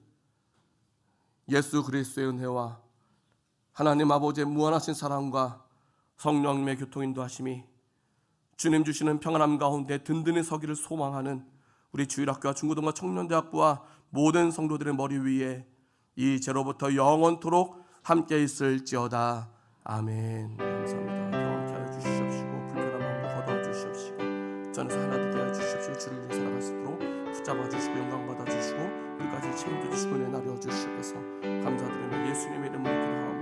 예수 그리스도의 은혜와 하나님 아버지의 무한하신 사랑과 성령님의 교통인도하심이 주님 주시는 평안함 가운데 든든히 서기를 소망하는 우리 주일학교와 중고등부 청년대학부와 모든 성도들의 머리 위에 이제로부터 영원토록 함께 있을지어다. 아멘. 감사합니다. 평안케 하여 주시옵시고 불편한 마음도 거두어 주시옵시고 전에서 하나 되게 하여 주시옵시고 주를 위해 살아갈 수 있도록 붙잡아 주시고 영광 받아 주시고 우리까지 책임져 주시고 내 날이 주시옵소서. 감사드리며 예수님의 이름으로 기도하옵나이다.